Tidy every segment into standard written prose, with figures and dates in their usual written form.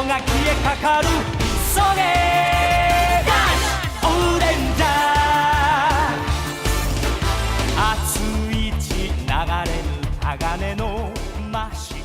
が消えかかるそれがオレンジャー熱い血流れる鋼のマシン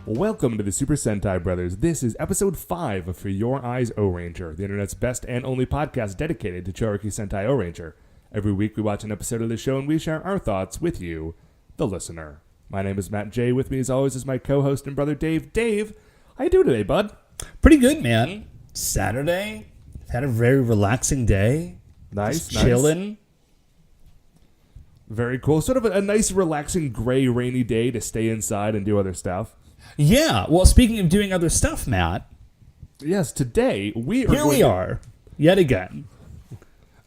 Welcome to the Super Sentai Brothers. This is episode 5 of For Your Eyes Ohranger, the internet's best and only podcast dedicated to Chouriki Sentai Ohranger. Every week we watch an episode of the show and we share our thoughts with you, the listener. My name is Matt J. With me as always is my co-host and brother Dave. Dave, how you doing today, bud? Pretty good, man. Saturday. Had a very relaxing day. Nice. Just chilling. Very cool. Sort of a nice, relaxing, gray, rainy day to stay inside and do other stuff. Yeah. Well, speaking of doing other stuff, Matt. Yes, today we are, yet again.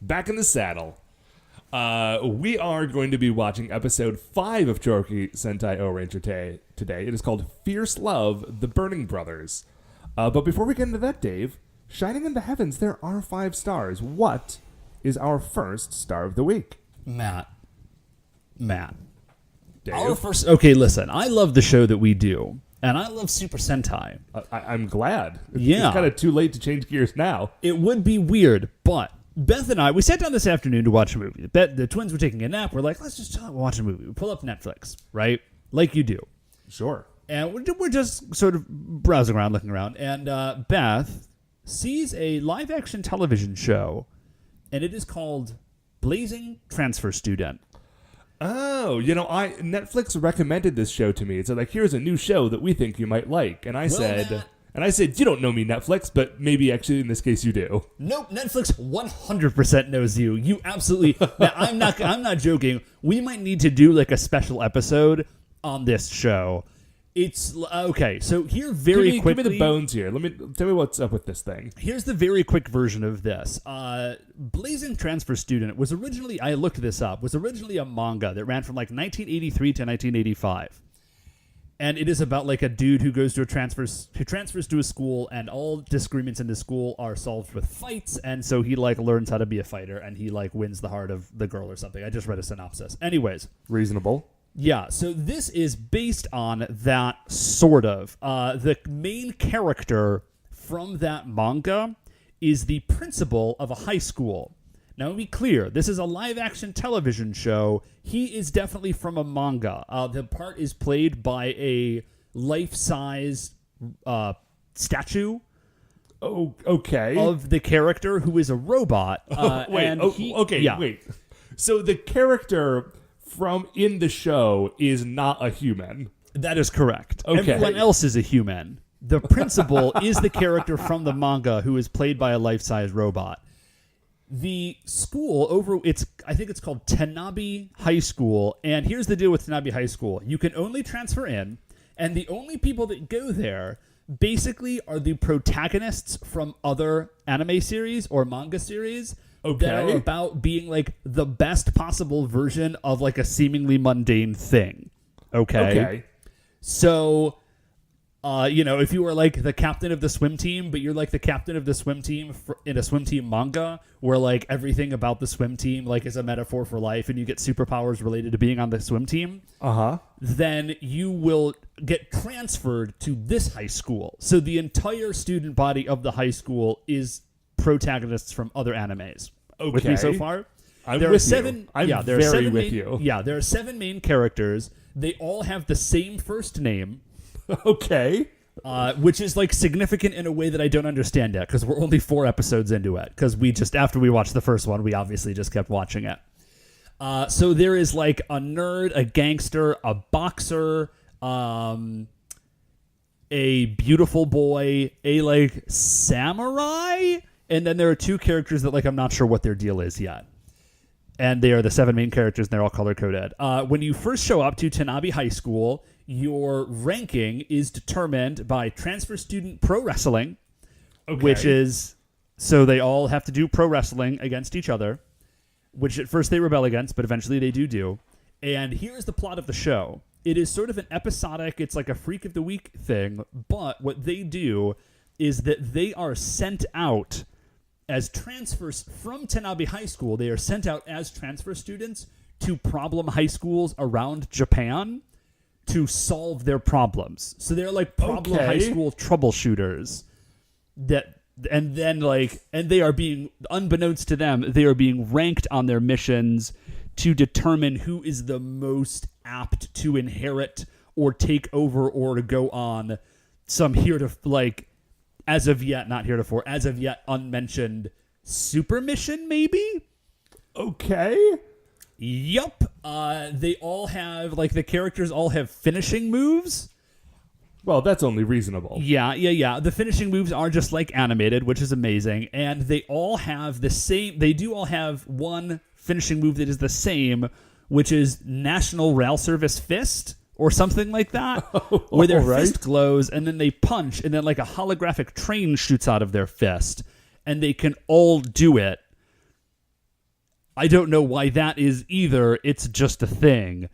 Back in the saddle. We are going to be watching episode 5 of Chouriki Sentai Ohranger today. It is called Fierce Love, The Burning Brothers. But before we get into that, Dave, shining in the heavens, there are 5 stars. What is our first star of the week? Matt. Dave? Our first... Okay, listen. I love the show that we do. And I love Super Sentai. I'm glad. Yeah. It's kind of too late to change gears now. It would be weird, but Beth and I, we sat down this afternoon to watch a movie. The twins were taking a nap. We're like, let's just watch a movie. We pull up Netflix, right? Like you do. Sure. And we're just sort of browsing around, looking around. And Beth sees a live-action television show, and it is called Blazing Transfer Student. Oh, Netflix recommended this show to me. It's like, here's a new show that we think you might like. And I said, you don't know me, Netflix, but maybe actually in this case you do. Nope, Netflix 100% knows you. You absolutely. Now, I'm not joking. We might need to do like a special episode on this show. It's okay. So here, quickly, give me the bones here. Tell me what's up with this thing. Here's the very quick version of this. Blazing Transfer Student was originally, I looked this up, was originally a manga that ran from like 1983 to 1985. And it is about like a dude who transfers to a school, and all disagreements in the school are solved with fights, and so he like learns how to be a fighter, and he like wins the heart of the girl or something. I just read a synopsis. Anyways. Reasonable. Yeah, so this is based on that sort of. The main character from that manga is the principal of a high school. Now, to be clear, this is a live-action television show. He is definitely from a manga. The part is played by a life-size statue. Oh, okay. Of the character who is a robot. Wait. So the character from in the show is not a human. That is correct. Okay. Everyone else is a human. The principal is the character from the manga who is played by a life-size robot. The school I think it's called Tanabe High School, and here's the deal with Tanabe High School. You can only transfer in, and the only people that go there basically are the protagonists from other anime series or manga series. Okay. That are about being like the best possible version of like a seemingly mundane thing. Okay. So, if you were like the captain of the swim team, but you're like the captain of the swim team in a swim team manga where like everything about the swim team like is a metaphor for life and you get superpowers related to being on the swim team, then you will get transferred to this high school. So the entire student body of the high school is protagonists from other animes. Okay. With me so far? I'm with you. Yeah, there are 7 main characters. They all have the same first name. Okay. Which is like significant in a way that I don't understand yet, because we're only 4 episodes into it. Because after we watched the first one, we obviously just kept watching it. So there is like a nerd, a gangster, a boxer, a beautiful boy, a like samurai, and then there are 2 characters that like I'm not sure what their deal is yet. And they are the 7 main characters, and they're all color-coded. When you first show up to Tanabe High School, your ranking is determined by Transfer Student Pro Wrestling, which is... So they all have to do pro wrestling against each other, which at first they rebel against, but eventually they do. And here's the plot of the show. It is sort of an episodic, it's like a Freak of the Week thing, but what they do is that they are sent out as transfers from Tanabe High School. They are sent out as transfer students to problem high schools around Japan to solve their problems. So they're like problem high school troubleshooters and they are being, unbeknownst to them, they are being ranked on their missions to determine who is the most apt to inherit or take over or to go on some as of yet unmentioned super mission, maybe? Okay. Yup. They all have, the characters all have finishing moves. Well, that's only reasonable. Yeah. The finishing moves are just animated, which is amazing. And they all have they do all have one finishing move that is the same, which is National Rail Service Fist or something like that, where their fist glows and then they punch and then a holographic train shoots out of their fist and they can all do it. I don't know why that is either. It's just a thing.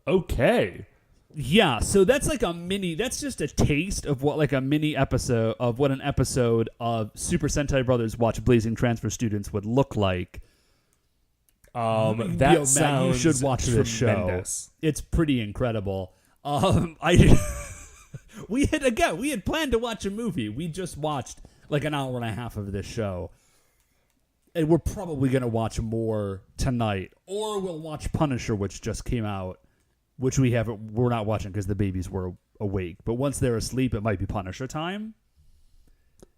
Okay. Yeah, so that's that's just a taste of what an episode of Super Sentai Brothers Watch Blazing Transfer Students would look like. That sounds Matt, you should watch this show. It's pretty incredible. We had planned to watch a movie. We just watched an hour and a half of this show. And we're probably going to watch more tonight, or we'll watch Punisher, which just came out, which we're not watching because the babies were awake. But once they're asleep, it might be Punisher time.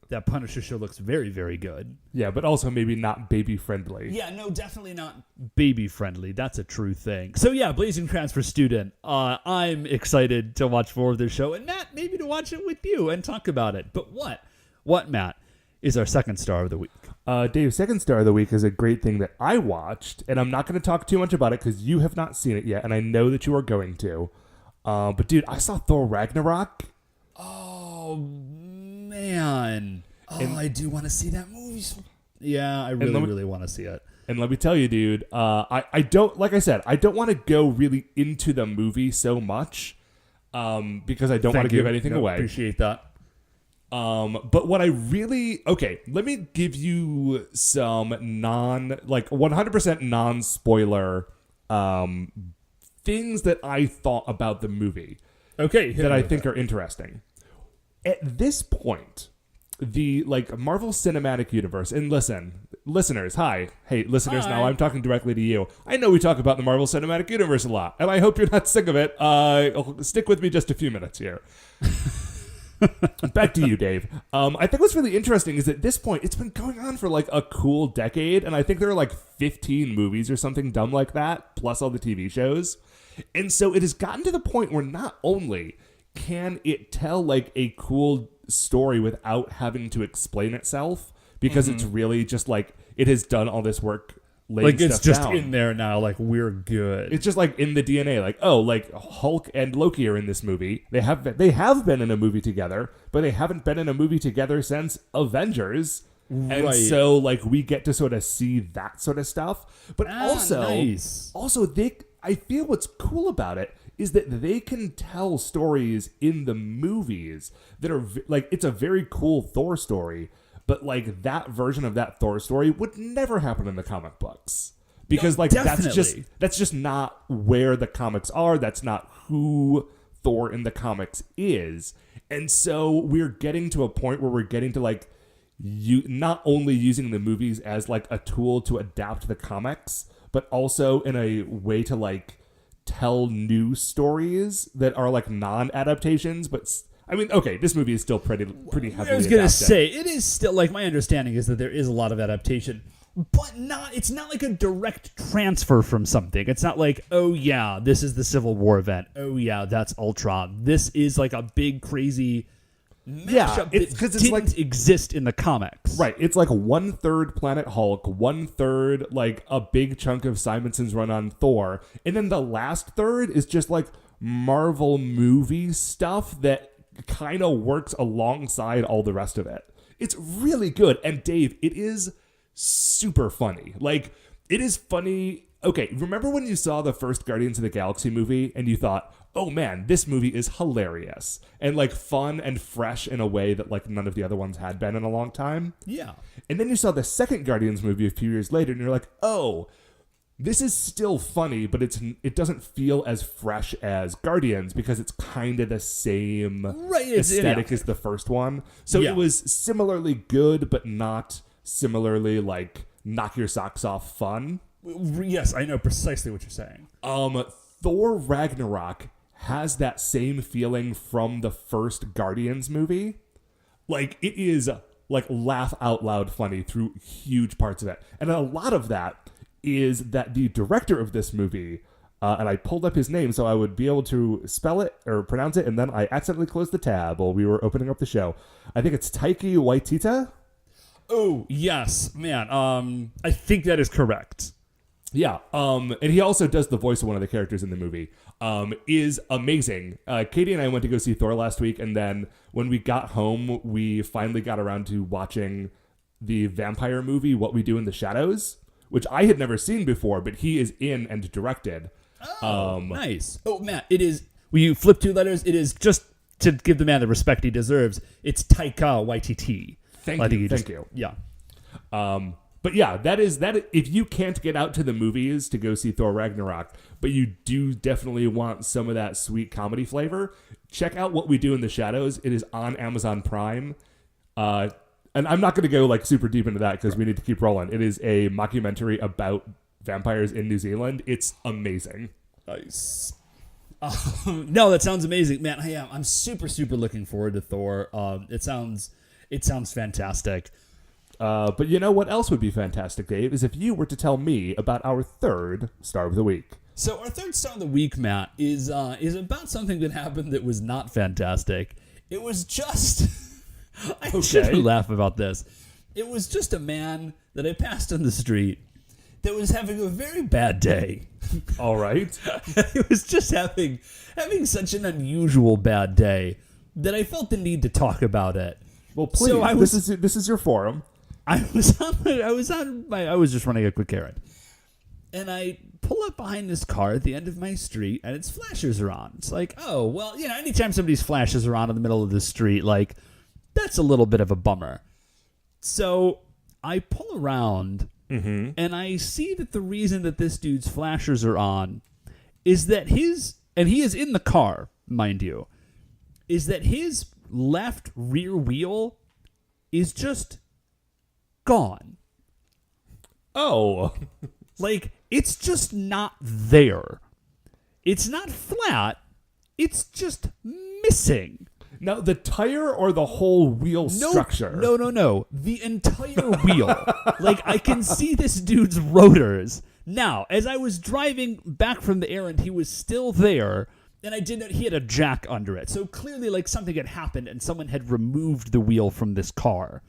That Punisher show looks very, very good. Yeah, but also maybe not baby friendly. Yeah, no, definitely not baby friendly. That's a true thing. So yeah, Blazing Transfer Student. I'm excited to watch more of this show, and Matt, maybe to watch it with you and talk about it. But what, Matt, is our second star of the week? Dave's second star of the week is a great thing that I watched, and I'm not going to talk too much about it because you have not seen it yet, and I know that you are going to. But dude, I saw Thor Ragnarok. Oh, man. I do want to see that movie. Yeah, I really want to see it. And let me tell you, dude, I don't, like I said, I don't want to go really into the movie so much because I don't want to give anything away. Appreciate that. But what let me give you some 100% non-spoiler things that I thought about the movie. Okay. That I think are interesting. At this point, the Marvel Cinematic Universe, and listeners, hi. Hey, listeners, now I'm talking directly to you. I know we talk about the Marvel Cinematic Universe a lot, and I hope you're not sick of it. Stick with me just a few minutes here. Back to you, Dave. I think what's really interesting is at this point, it's been going on for a cool decade, and I think there are 15 movies or something dumb like that, plus all the TV shows. And so it has gotten to the point where not only can it tell a cool story without having to explain itself, because it's really just it has done all this work laying it's stuff just down. in there now, we're good. It's just in the DNA, Hulk and Loki are in this movie. They have been in a movie together, but they haven't been in a movie together since Avengers. Right. And so we get to sort of see that sort of stuff. But nice. I feel what's cool about it is that they can tell stories in the movies that are it's a very cool Thor story. But that version of that Thor story would never happen in the comic books because that's just not where the comics are. That's not who Thor in the comics is. And so we're getting to a point where we're getting to not only using the movies as a tool to adapt the comics, but also in a way to tell new stories that are non-adaptations, but I mean, okay, this movie is still pretty heavily adapted. I was going to say, it is still, my understanding is that there is a lot of adaptation, but it's not a direct transfer from something. It's not oh yeah, this is the Civil War event. Oh yeah, that's Ultron. This is a big, crazy mashup that didn't exist in the comics. Right, it's 1/3 Planet Hulk, 1/3 a big chunk of Simonson's run on Thor, and then the last third is just Marvel movie stuff that kind of works alongside all the rest of it. It's really good. And Dave, it is super funny. It is funny. Okay, remember when you saw the first Guardians of the Galaxy movie and you thought, oh man, this movie is hilarious and fun and fresh in a way that none of the other ones had been in a long time? Yeah. And then you saw the second Guardians movie a few years later and you're oh, This is still funny, but it doesn't feel as fresh as Guardians because it's kind of the same aesthetic as the first one. So it was similarly good, but not similarly like knock your socks off fun. Yes, I know precisely what you're saying. Thor Ragnarok has that same feeling from the first Guardians movie. Like, it is like laugh out loud funny through huge parts of it. And a lot of that is that the director of this movie, and I pulled up his name so I would be able to spell it or pronounce it, and then I accidentally closed the tab while we were opening up the show. I think it's Taika Waititi. Oh, yes, man. I think that is correct. Yeah, and he also does the voice of one of the characters in the movie. Is amazing. Katie and I went to go see Thor last week, and then when we got home, we finally got around to watching the vampire movie, What We Do in the Shadows, which I had never seen before, but he is in and directed. Oh, nice. Oh, Matt, it is, when you flip 2 letters, it is just to give the man the respect he deserves. It's Taika Waititi. Thank you. Yeah. But yeah, that is if you can't get out to the movies to go see Thor Ragnarok, but you do definitely want some of that sweet comedy flavor, check out What We Do in the Shadows. It is on Amazon Prime. And I'm not going to go like super deep into that because we need to keep rolling. It is a mockumentary about vampires in New Zealand. It's amazing. Nice. No, that sounds amazing, man. I'm super, super looking forward to Thor. It sounds fantastic. But you know what else would be fantastic, Dave, is if you were to tell me about our third Star of the Week. So our third Star of the Week, Matt, is about something that happened that was not fantastic. It was just... I shouldn't laugh about this. It was just a man that I passed on the street that was having a very bad day. All right. It was just having such an unusual bad day that I felt the need to talk about it. Well, please. So this is your forum. I was just running a quick errand, and I pull up behind this car at the end of my street, and its flashers are on. It's like, oh well, anytime somebody's flashes are on in the middle of the street, like, that's a little bit of a bummer. So I pull around, and I see that the reason that this dude's flashers are on is that and he is in the car, mind you, is that his left rear wheel is just gone. Oh. Like, it's just not there. It's not flat. It's just missing. Now, the tire or the whole wheel structure? No. The entire wheel. Like, I can see this dude's rotors. Now, as I was driving back from the errand, he was still there, and he had a jack under it. So clearly, like, something had happened, and someone had removed the wheel from this car.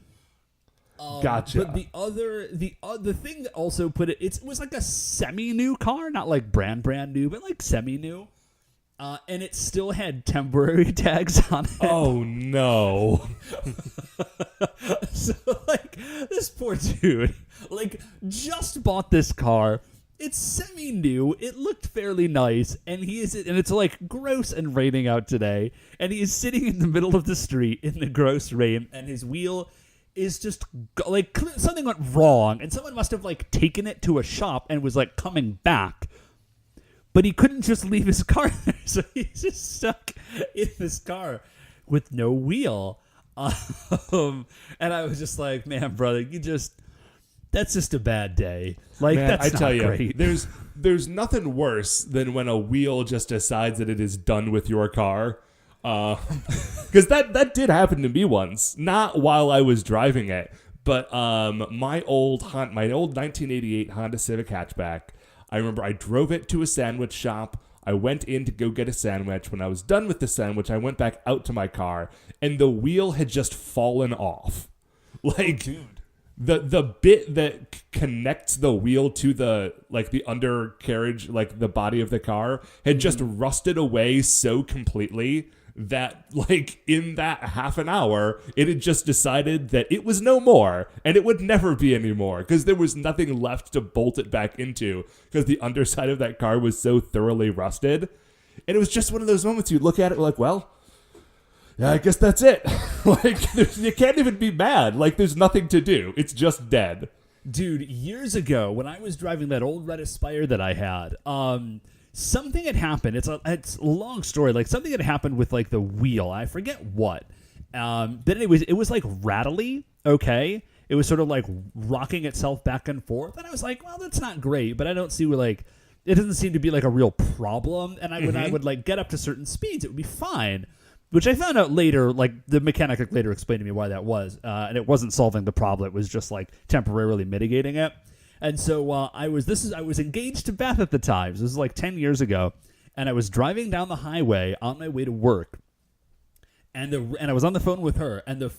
Gotcha. But the thing that also put it was like a semi-new car, not like brand new, but like semi-new. And it still had temporary tags on it. Oh, no. So, like, this poor dude, like, just bought this car. It's semi-new. It looked fairly nice. And it's, like, gross and raining out today. And he is sitting in the middle of the street in the gross rain. And his wheel is just, like, something went wrong. And someone must have, like, taken it to a shop and was, like, coming back. But he couldn't just leave his car there, so he's just stuck in this car with no wheel. And I was just like, man, brother, that's just a bad day. Like, man, that's not great. There's nothing worse than when a wheel just decides that it is done with your car. Because that did happen to me once, not while I was driving it, but my old 1988 Honda Civic hatchback. I remember I drove it to a sandwich shop. I went in to go get a sandwich. When I was done with the sandwich, I went back out to my car, and the wheel had just fallen off. Like, dude, the bit that connects the wheel to the undercarriage, like the body of the car, had just rusted away so completely that, like, in that half an hour, it had just decided that it was no more, and it would never be anymore, because there was nothing left to bolt it back into, because the underside of that car was so thoroughly rusted. And it was just one of those moments you look at it like, well, yeah, I guess that's it. Like, you can't even be mad. Like, there's nothing to do. It's just dead. Dude, years ago, when I was driving that old red Aspire that I had, something had happened. It's a long story. Like, something had happened with, like, the wheel. I forget what. But anyways, it was, like, rattly, okay? It was sort of, like, rocking itself back and forth. And I was like, well, that's not great, but I don't see where, like, it doesn't seem to be, like, a real problem. And when I would, like, get up to certain speeds, it would be fine. Which I found out later, like, the mechanic later explained to me why that was. And it wasn't solving the problem. It was just, like, temporarily mitigating it. And so I was engaged to Beth at the time. So this is, like, 10 years ago. And I was driving down the highway on my way to work. And I was on the phone with her. And the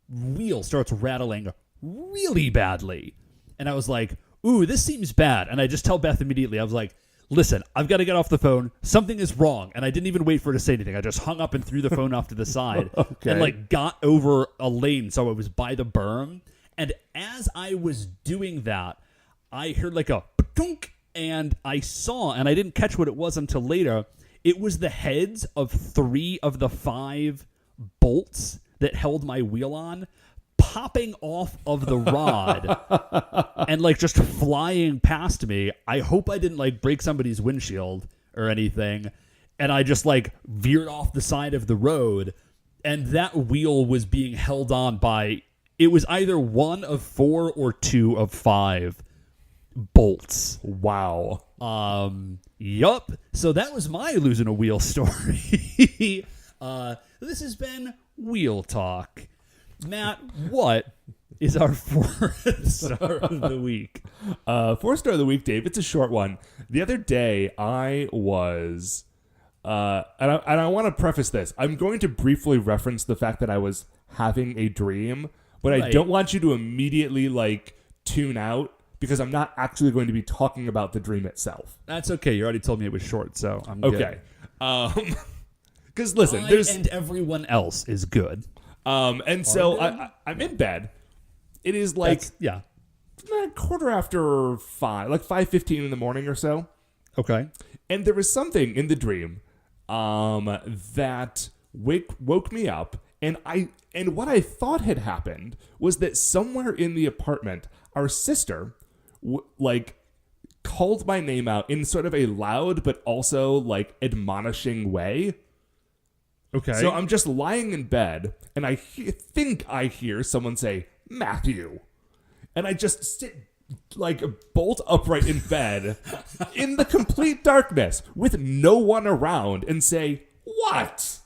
wheel starts rattling really badly. And I was like, ooh, this seems bad. And I just tell Beth immediately. I was like, listen, I've got to get off the phone. Something is wrong. And I didn't even wait for her to say anything. I just hung up and threw the phone off to the side and, like, got over a lane so I was by the berm. And as I was doing that, I heard, like, a pa-tunk, and I saw, and I didn't catch what it was until later, it was the heads of 3 of the 5 bolts that held my wheel on popping off of the rod and, like, just flying past me. I hope I didn't, like, break somebody's windshield or anything. And I just, like, veered off the side of the road. And that wheel was being held on by, it was either 1 of 4 or 2 of 5 bolts. Wow. Yup. So that was my losing a wheel story. This has been Wheel Talk. Matt, what is our 4th star of the week? 4th star of the week, Dave. It's a short one. The other day, I was, and I want to preface this. I'm going to briefly reference the fact that I was having a dream, but I don't want you to immediately, like, tune out because I'm not actually going to be talking about the dream itself. That's okay. You already told me it was short, so I'm good. Okay. Because listen, and everyone else is good. And so I'm in bed. It is like a 5:15, like 5:15 in the morning or so. Okay. And there was something in the dream that woke me up, and what I thought had happened was that somewhere in the apartment, our sister called my name out in sort of a loud but also, like, admonishing way. Okay. So I'm just lying in bed, and I think I hear someone say, Matthew. And I just sit, like, bolt upright in bed in the complete darkness with no one around and say, what?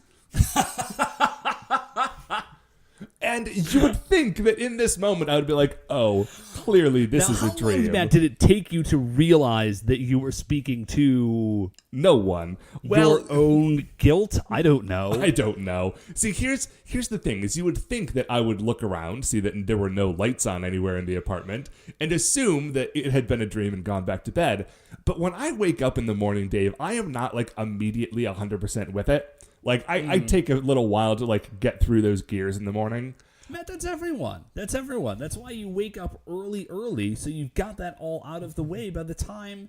And you would think that in this moment I would be like, oh, clearly this is a dream. How long, Matt, did it take you to realize that you were speaking to no one? Your own guilt? I don't know. I don't know. See, here's the thing, is you would think that I would look around, see that there were no lights on anywhere in the apartment, and assume that it had been a dream and gone back to bed. But when I wake up in the morning, Dave, I am not, like, immediately 100% with it. Like, I take a little while to, like, get through those gears in the morning. Matt, that's everyone. That's why you wake up early, so you've got that all out of the way by the time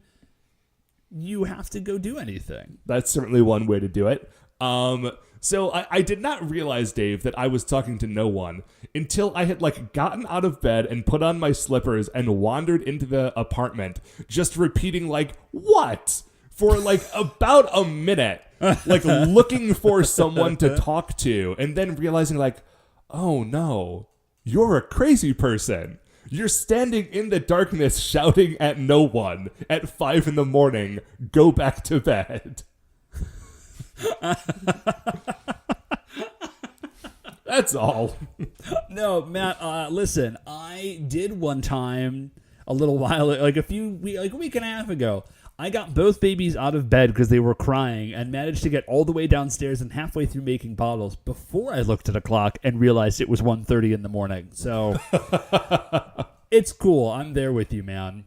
you have to go do anything. That's certainly one way to do it. So I did not realize, Dave, that I was talking to no one until I had, like, gotten out of bed and put on my slippers and wandered into the apartment, just repeating, like, what? For, like, about a minute, like, looking for someone to talk to, and then realizing, like, oh no, you're a crazy person. You're standing in the darkness shouting at no one at 5 a.m. Go back to bed. That's all. No, Matt, listen, I did one time a little while, like a week and a half ago. I got both babies out of bed because they were crying and managed to get all the way downstairs and halfway through making bottles before I looked at a clock and realized it was 1:30 in the morning. So it's cool. I'm there with you, man.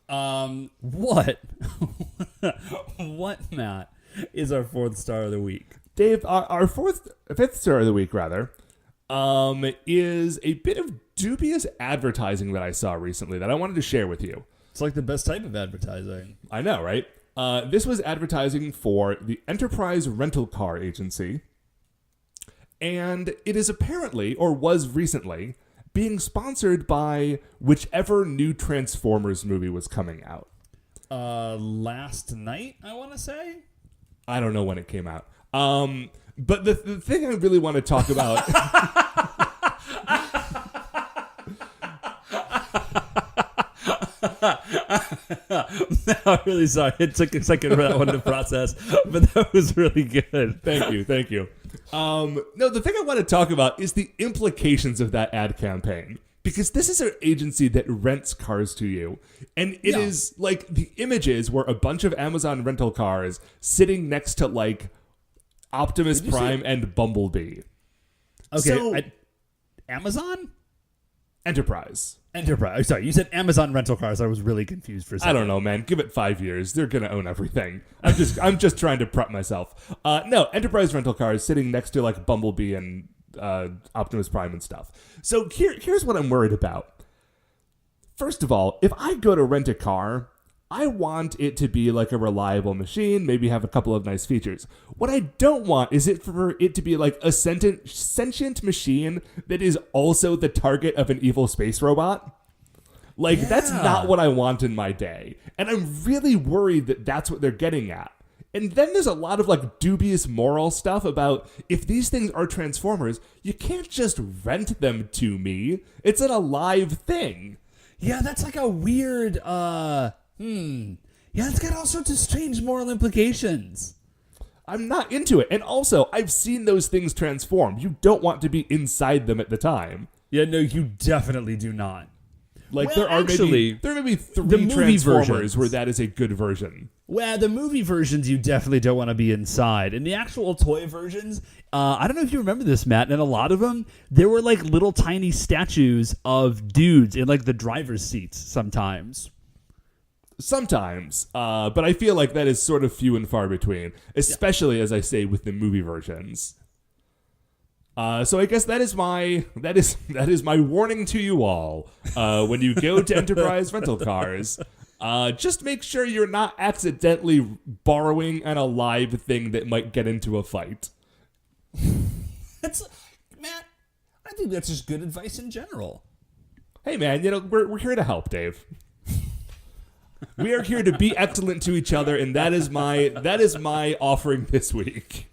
What? What, Matt, is our 4th star of the week? Dave, our 5th star of the week, rather, is a bit of dubious advertising that I saw recently that I wanted to share with you. It's like the best type of advertising. I know, right? This was advertising for the Enterprise Rental Car Agency. And it is apparently, or was recently, being sponsored by whichever new Transformers movie was coming out. Last night, I want to say. I don't know when it came out. But the thing I really want to talk about. No, I'm really sorry. It took a second for that one to process, but that was really good. Thank you. No, the thing I want to talk about is the implications of that ad campaign. Because this is an agency that rents cars to you. And it is like the images were a bunch of Amazon rental cars sitting next to like Optimus Prime and Bumblebee. Okay. So, Amazon? Enterprise. Oh, sorry, you said Amazon rental cars. I was really confused for a second. I don't know, man. Give it 5 years. They're going to own everything. I'm just trying to prep myself. No, Enterprise rental cars sitting next to like Bumblebee and Optimus Prime and stuff. So here's what I'm worried about. First of all, if I go to rent a car, I want it to be like a reliable machine, maybe have a couple of nice features. What I don't want is for it to be like a sentient machine that is also the target of an evil space robot. Like, that's not what I want in my day. And I'm really worried that that's what they're getting at. And then there's a lot of like dubious moral stuff about if these things are Transformers, you can't just rent them to me. It's an alive thing. Yeah, that's like a weird, Yeah, it's got all sorts of strange moral implications. I'm not into it. And also, I've seen those things transform. You don't want to be inside them at the time. Yeah, no, you definitely do not. Like, well, there may be three Transformers versions where that is a good version. Well, the movie versions, you definitely don't want to be inside. In the actual toy versions, I don't know if you remember this, Matt, and a lot of them, there were like little tiny statues of dudes in like the driver's seats sometimes. But I feel like that is sort of few and far between, especially, as I say, with the movie versions. So I guess that is my warning to you all. When you go to Enterprise rental cars, just make sure you're not accidentally borrowing an alive thing that might get into a fight. Matt, I think that's just good advice in general. Hey man, we're here to help, Dave. We are here to be excellent to each other, and that is my offering this week.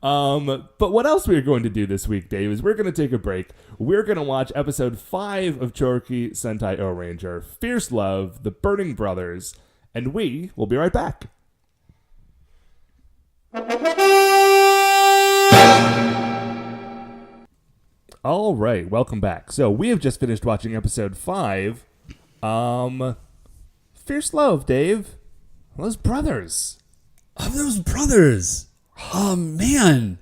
But what else we are going to do this week, Dave, is we're going to take a break. We're going to watch episode 5 of Chouriki Sentai Ohranger, Fierce Love, The Burning Brothers, and we will be right back. All right, welcome back. So we have just finished watching episode 5. Fierce Love, Dave. Those brothers. Of those brothers. Oh, man.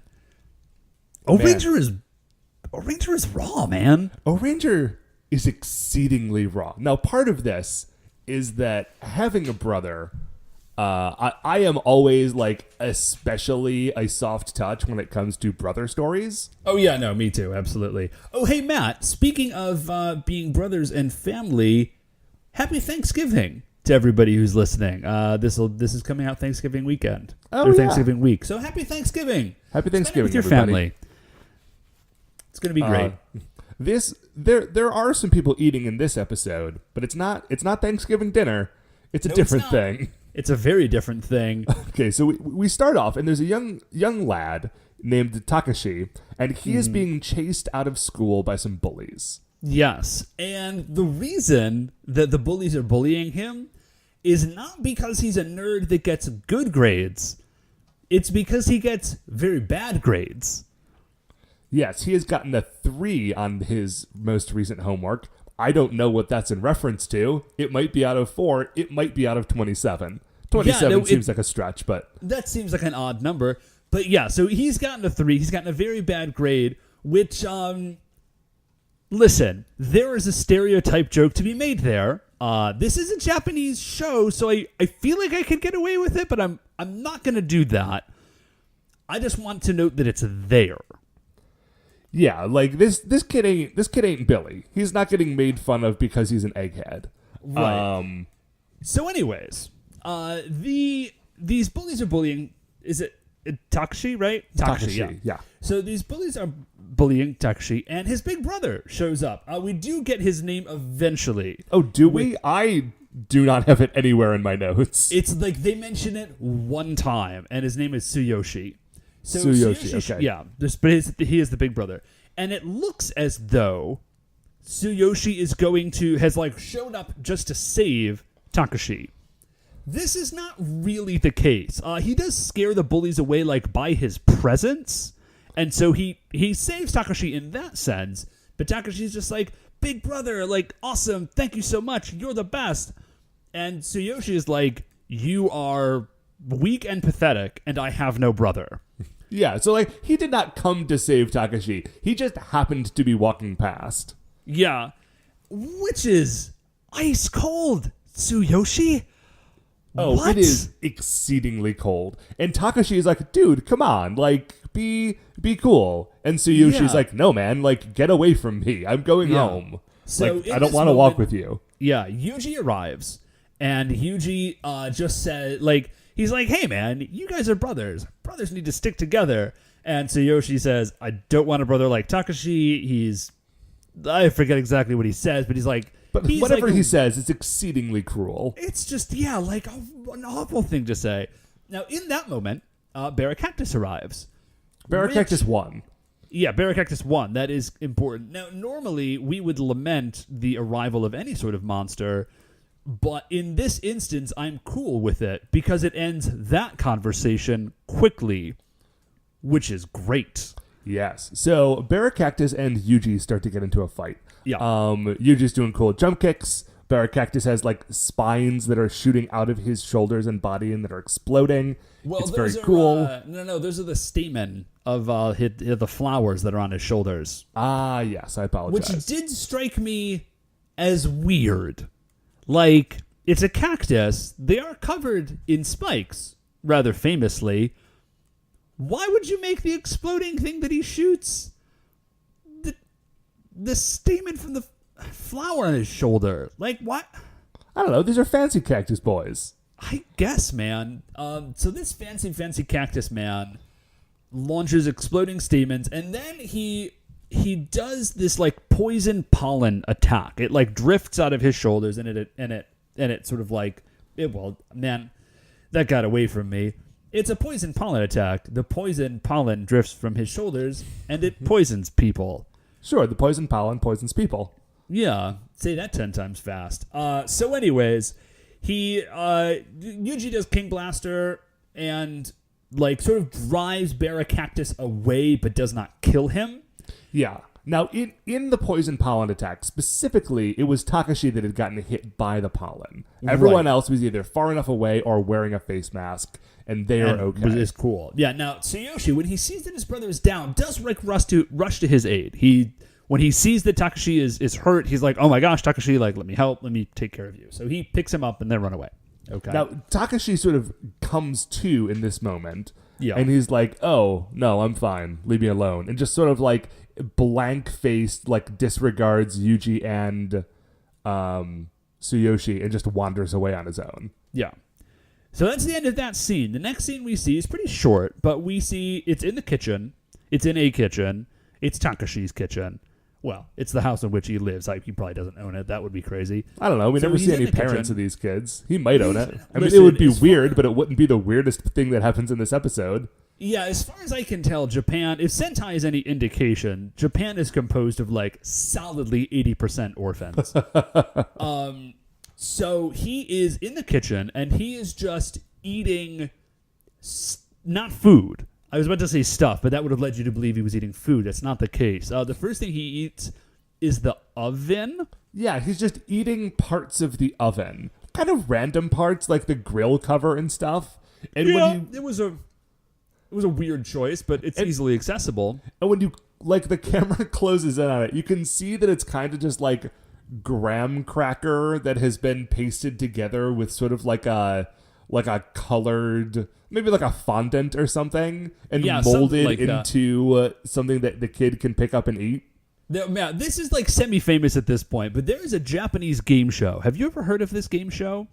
Ohranger is raw, man. Ohranger is exceedingly raw. Now, part of this is that having a brother, I am always like especially a soft touch when it comes to brother stories. Oh, yeah, no, me too, absolutely. Oh, hey, Matt, speaking of being brothers and family, happy Thanksgiving to everybody who's listening. This is coming out Thanksgiving weekend. Or Thanksgiving week. So happy Thanksgiving. Happy Thanksgiving with your everybody. family. It's going to be great. There are some people eating in this episode, but it's not Thanksgiving dinner. It's a different thing. It's a very different thing. Okay, so we start off, and there's a young lad named Takashi, and he is being chased out of school by some bullies. Yes, and the reason that the bullies are bullying him is not because he's a nerd that gets good grades. It's because he gets very bad grades. Yes, he has gotten a 3 on his most recent homework. I don't know what that's in reference to. It might be out of 4. It might be out of 27. 27 seems like a stretch, but... That seems like an odd number. But yeah, so he's gotten a 3. He's gotten a very bad grade, which, listen, there is a stereotype joke to be made there. This is a Japanese show, so I feel like I could get away with it, but I'm not going to do that. I just want to note that it's there. Yeah, like this kid ain't Billy. He's not getting made fun of because he's an egghead. Right. So anyways, these bullies are bullying. Is it Takashi, right? Takashi, yeah. So these bullies are bullying Takashi, and his big brother shows up. We do get his name eventually. Oh, do we? I do not have it anywhere in my notes. It's like they mention it one time, and his name is Tsuyoshi. So Tsuyoshi, okay. Yeah, he is the big brother. And it looks as though Tsuyoshi has like shown up just to save Takashi. This is not really the case. He does scare the bullies away like by his presence, and so he saves Takashi in that sense. But Takashi's just like, big brother, like, awesome, thank you so much, you're the best. And Tsuyoshi is like, you are weak and pathetic, and I have no brother. Yeah, so like he did not come to save Takashi. He just happened to be walking past. Yeah, which is ice cold, Tsuyoshi. Oh, what? It is exceedingly cold. And Takashi is like, dude, come on, like, be cool. And Tsuyoshi's like, no, man, like, get away from me. I'm going home. So like, I don't want to walk with you. Yeah, Yuji arrives, and Yuji just said, like, he's like, hey, man, you guys are brothers. Brothers need to stick together. And Tsuyoshi says, I don't want a brother like Takashi. I forget exactly what he says, but he's like, but whatever he says, it's exceedingly cruel. It's just, like an awful thing to say. Now, in that moment, Barracactus arrives. Barracactus won. Yeah, Barracactus won. That is important. Now, normally, we would lament the arrival of any sort of monster, but in this instance, I'm cool with it because it ends that conversation quickly, which is great. Yes. So Barracactus and Yuji start to get into a fight. Yeah. Yuji's doing cool jump kicks. Barracactus has like spines that are shooting out of his shoulders and body and that are exploding. Well, it's very cool. No, those are the stamen of the flowers that are on his shoulders. Ah, yes, I apologize. Which did strike me as weird. Like, it's a cactus. They are covered in spikes, rather famously. Why would you make the exploding thing that he shoots the stamen from the flower on his shoulder? Like, what? I don't know. These are fancy cactus boys. I guess, man. So this fancy cactus man launches exploding stamens, and then he does this like poison pollen attack. It like drifts out of his shoulders, and it sort of like man, that got away from me. It's a poison pollen attack. The poison pollen drifts from his shoulders, and it poisons people. Sure, the poison pollen poisons people. Yeah, say that 10 times fast. So anyways, Yuji does King Blaster and like sort of drives Barracactus away, but does not kill him. Yeah. Now, in the poison pollen attack, specifically, it was Takashi that had gotten hit by the pollen. Everyone else was either far enough away or wearing a face mask, and they are okay. Which is cool. Yeah, now, Tsuyoshi, when he sees that his brother is down, does rush to his aid. When he sees that Takashi is hurt, he's like, oh my gosh, Takashi, like, let me help, let me take care of you. So he picks him up and then run away. Okay. Now, Takashi sort of comes to in this moment, and he's like, oh, no, I'm fine, leave me alone. And just sort of like blank-faced, like disregards Yuji and Tsuyoshi and just wanders away on his own. Yeah. So that's the end of that scene. The next scene we see is pretty short, but we see it's in the kitchen. It's in a kitchen. It's Takashi's kitchen. Well, it's the house in which he lives. He probably doesn't own it. That would be crazy. I don't know. We never see any parents of these kids. He might own it. I mean, Listen, it would be weird, but it wouldn't be the weirdest thing that happens in this episode. Yeah, as far as I can tell, Japan, if Sentai is any indication, Japan is composed of like solidly 80% orphans. So he is in the kitchen and he is just eating not food. I was about to say stuff, but that would have led you to believe he was eating food. That's not the case. The first thing he eats is the oven. Yeah, he's just eating parts of the oven. Kind of random parts, like the grill cover and stuff. And it was a weird choice, but it's easily accessible. And when the camera closes in on it, you can see that it's kind of just like graham cracker that has been pasted together with sort of like a colored, maybe like a fondant or something, and molded like into something that the kid can pick up and eat. Now, this is like semi-famous at this point, but there is a Japanese game show. Have you ever heard of this game show?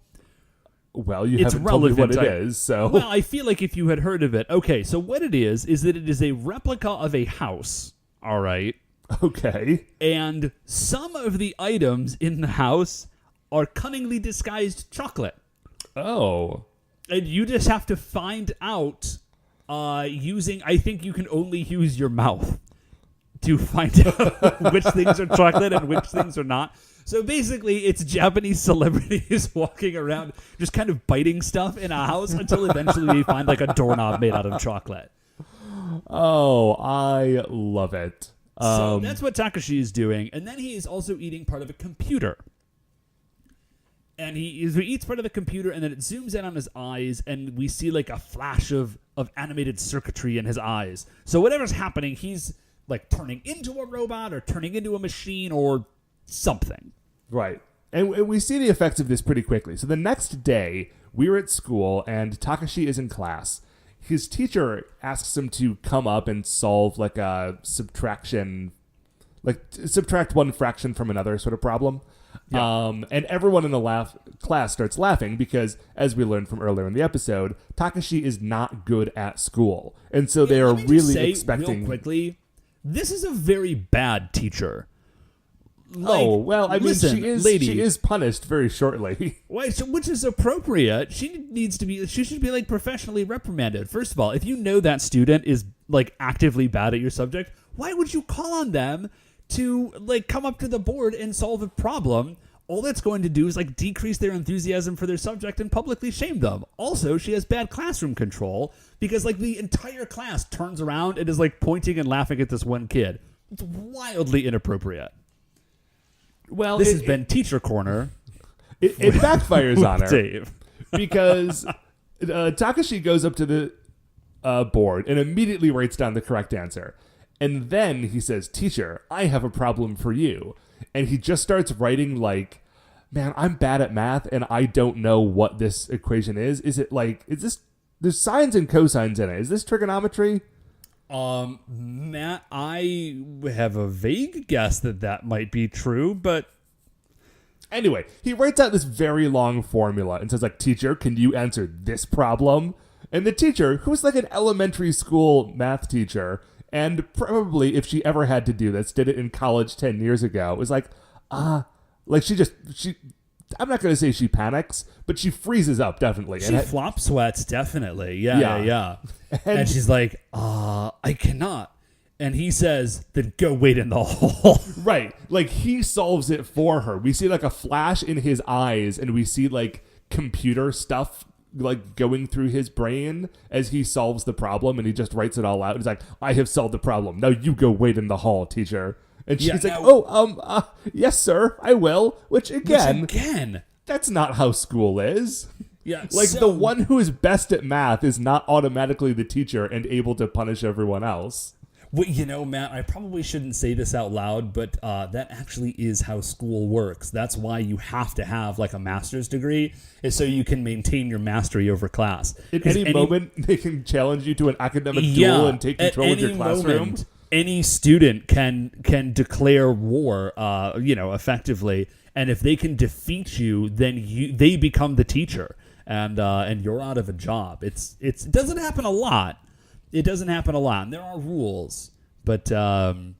Well, you haven't told me what it is, so... Well, I feel like if you had heard of it... Okay, so what it is that it is a replica of a house All right. Okay. And some of the items in the house are cunningly disguised chocolate. Oh. And you just have to find out using, I think you can only use your mouth to find out which things are chocolate and which things are not. So basically, it's Japanese celebrities walking around just kind of biting stuff in a house until eventually they find like a doorknob made out of chocolate. Oh, I love it. So that's what Takashi is doing. And then he is also eating part of a computer. And he eats part of the computer, and then it zooms in on his eyes, and we see like a flash of animated circuitry in his eyes. So whatever's happening, he's like turning into a robot or turning into a machine or something. Right. And we see the effects of this pretty quickly. So the next day, we're at school, and Takashi is in class. His teacher asks him to come up and solve like a subtraction, like subtract one fraction from another sort of problem. Yeah. And everyone in the class starts laughing because, as we learned from earlier in the episode, Takashi is not good at school. And so they are really expecting... real quickly, this is a very bad teacher. Like, listen, she is punished very shortly. Which is appropriate. She should be like professionally reprimanded. First of all, if you know that student is like actively bad at your subject, why would you call on them to like come up to the board and solve a problem? All that's going to do is like decrease their enthusiasm for their subject and publicly shame them. Also, she has bad classroom control because like the entire class turns around and is like pointing and laughing at this one kid. It's wildly inappropriate. Well, this has been Teacher Corner. It backfires on her. Dave. Because Takashi goes up to the board and immediately writes down the correct answer. And then he says, "Teacher, I have a problem for you." And he just starts writing like, "Man, I'm bad at math and I don't know what this equation is. Is this, there's sines and cosines in it. Is this trigonometry?" Matt, I have a vague guess that might be true, but anyway, he writes out this very long formula and says like, "Teacher, can you answer this problem?" And the teacher, who's like an elementary school math teacher, and probably if she ever had to do this, did it in college 10 years ago, was like, she I'm not going to say she panics, but she freezes up, definitely. She flop sweats, definitely. Yeah. And she's like, I cannot. And he says, "Then go wait in the hall." Right. Like, he solves it for her. We see, like, a flash in his eyes, and we see, like, computer stuff, like, going through his brain as he solves the problem, and he just writes it all out. He's like, "I have solved the problem. Now you go wait in the hall, teacher." And she's like, yes, sir, I will. Which again, that's not how school is. Yeah, like the one who is best at math is not automatically the teacher and able to punish everyone else. Well, Matt, I probably shouldn't say this out loud, but that actually is how school works. That's why you have to have like a master's degree, is so you can maintain your mastery over class. At any moment, they can challenge you to an academic duel and take control of your classroom. Any student can declare war, effectively, and if they can defeat you, then they become the teacher, and you're out of a job. It doesn't happen a lot. It doesn't happen a lot, and there are rules, but that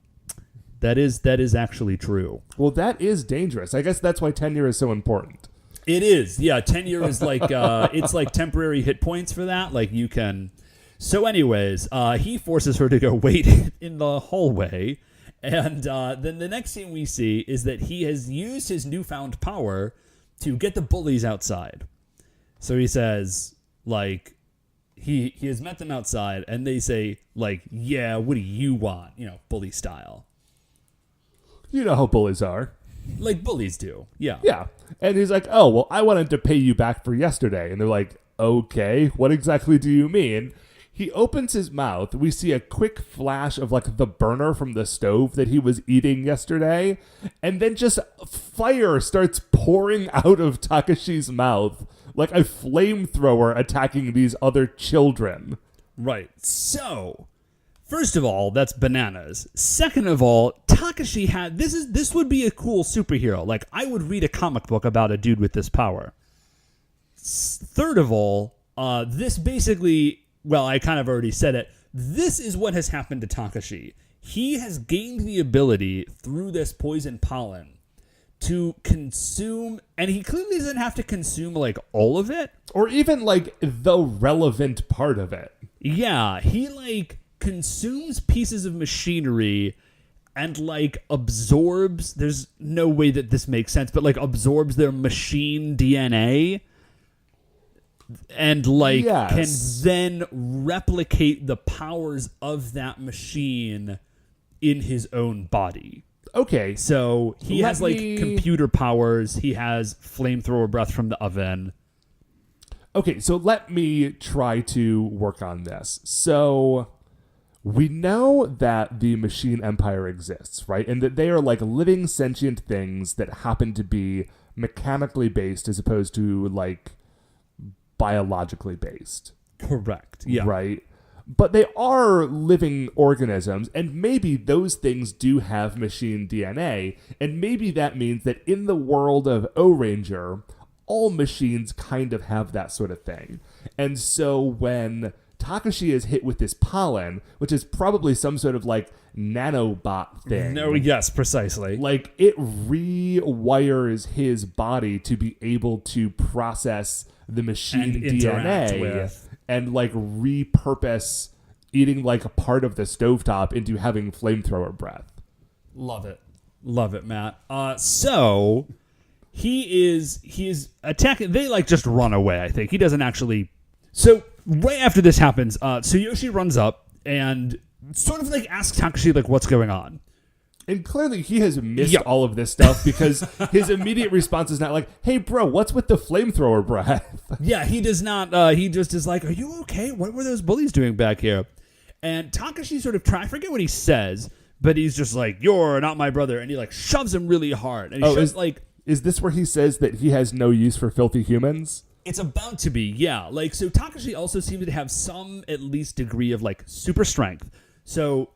is actually true. Well, that is dangerous. I guess that's why tenure is so important. It is, yeah. Tenure is like it's like temporary hit points for that. Like you can. So anyways, he forces her to go wait in the hallway, and then the next thing we see is that he has used his newfound power to get the bullies outside. So he says, like, he has met them outside, and they say, like, "Yeah, what do you want?" Bully style. You know how bullies are. Like bullies do, yeah. Yeah, and he's like, "Oh, well, I wanted to pay you back for yesterday." And they're like, "Okay, what exactly do you mean?" He opens his mouth. We see a quick flash of like the burner from the stove that he was eating yesterday. And then just fire starts pouring out of Takashi's mouth like a flamethrower attacking these other children. Right. So, first of all, that's bananas. Second of all, Takashi had... This would be a cool superhero. Like, I would read a comic book about a dude with this power. Third of all, this basically... Well, I kind of already said it. This is what has happened to Takashi. he has gained the ability through this poison pollen to consume, and he clearly doesn't have to consume like all of it. Or even like the relevant part of it. Yeah, he like consumes pieces of machinery and like absorbs, there's no way that this makes sense, but like absorbs their machine DNA and like can then replicate the powers of that machine in his own body. Okay. So he has like computer powers, he has flamethrower breath from the oven. Okay, so let me try to work on this. So we know that the machine empire exists, right? And that they are like living sentient things that happen to be mechanically based as opposed to like biologically based. Correct. Yeah. Right? But they are living organisms, and maybe those things do have machine DNA, and maybe that means that in the world of Ohranger, all machines kind of have that sort of thing. And so when Takashi is hit with this pollen, which is probably some sort of like nanobot thing. No, yes, precisely. Like it rewires his body to be able to process the machine DNA and like repurpose eating like a part of the stovetop into having flamethrower breath. Love it, Matt. So he is attacking. They like just run away. I think he doesn't actually. So right after this happens, Tsuyoshi runs up and sort of like asks Takashi like what's going on. And clearly he has missed all of this stuff because his immediate response is not like, hey, bro, what's with the flamethrower breath? Yeah, he does not. He just is like, are you okay? What were those bullies doing back here? And Takashi sort of I forget what he says, but he's just like, you're not my brother. And he like shoves him really hard. And he is this where he says that he has no use for filthy humans? It's about to be, yeah. Like, so Takashi also seems to have some, at least, degree of, like, super strength. So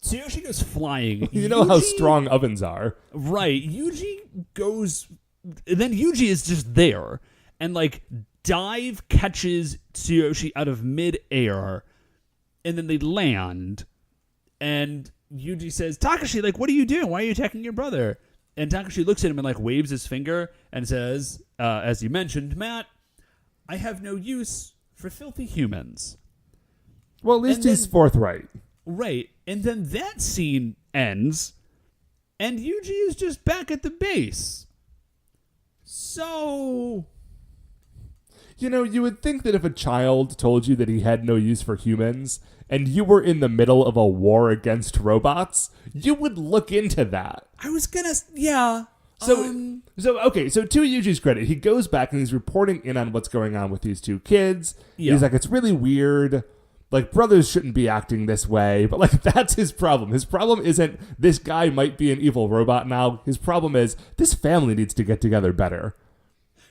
Tsuyoshi goes flying. You know how strong ovens are. Right. Yuji goes... Then Yuji is just there. And, like, dive catches Tsuyoshi out of mid-air. And then they land. And Yuji says, Takashi, like, what are you doing? Why are you attacking your brother? And Takashi looks at him and, like, waves his finger and says, as you mentioned, Matt, I have no use for filthy humans. Well, at least he's forthright. Right. And then that scene ends, and Yuji is just back at the base. So... You know, you would think that if a child told you that he had no use for humans, and you were in the middle of a war against robots, you would look into that. I was gonna... Yeah... So to Yuji's credit, he goes back and he's reporting in on what's going on with these two kids. Yeah. He's like, it's really weird. Like, brothers shouldn't be acting this way. But, like, that's his problem. His problem isn't this guy might be an evil robot now. His problem is this family needs to get together better.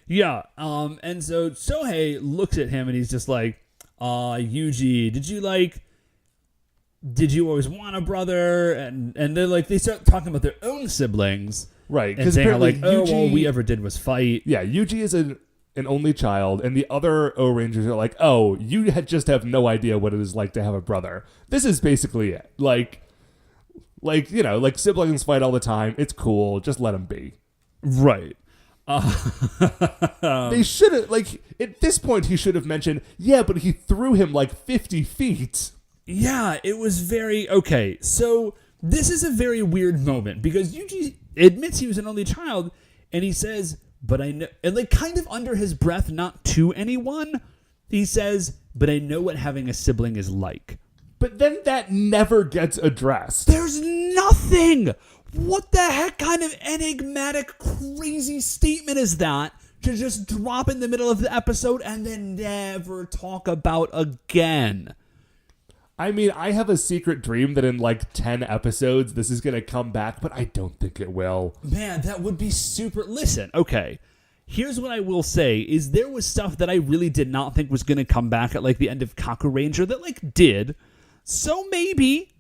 Yeah. And so Sohei looks at him and he's just like, Yuji, did you always want a brother? And they're like, they start talking about their own siblings. Right, because they're like, all we ever did was fight. Yeah, Yuji is an only child, and the other Ohrangers are like, oh, you just have no idea what it is like to have a brother. This is basically it. Like you know, like siblings fight all the time. It's cool. Just let them be. Right. They should have, like, at this point, he should have mentioned, yeah, but he threw him like 50 feet. Yeah, it was very, okay, so this is a very weird moment, because Yuji admits he was an only child, and he says, but I know, and like kind of under his breath, not to anyone, he says, but I know what having a sibling is like. But then that never gets addressed. There's nothing! What the heck kind of enigmatic, crazy statement is that to just drop in the middle of the episode and then never talk about again? I mean, I have a secret dream that in like 10 episodes, this is going to come back, but I don't think it will. Man, that would be super... Listen, okay. Here's what I will say, is there was stuff that I really did not think was going to come back at like the end of Ohranger that like did. So maybe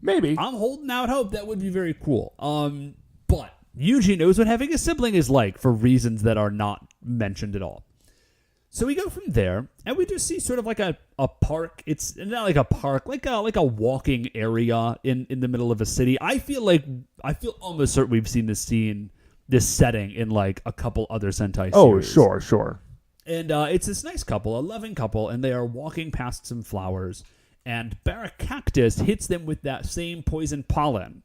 I'm holding out hope. That would be very cool. But Yuji knows what having a sibling is like for reasons that are not mentioned at all. So we go from there, and we just see sort of like a park. It's not like a park, like a walking area in the middle of a city. I feel almost certain we've seen this setting in like a couple other Sentai series. Oh, sure. And it's this nice couple, a loving couple, and they are walking past some flowers, and Barracactus hits them with that same poison pollen.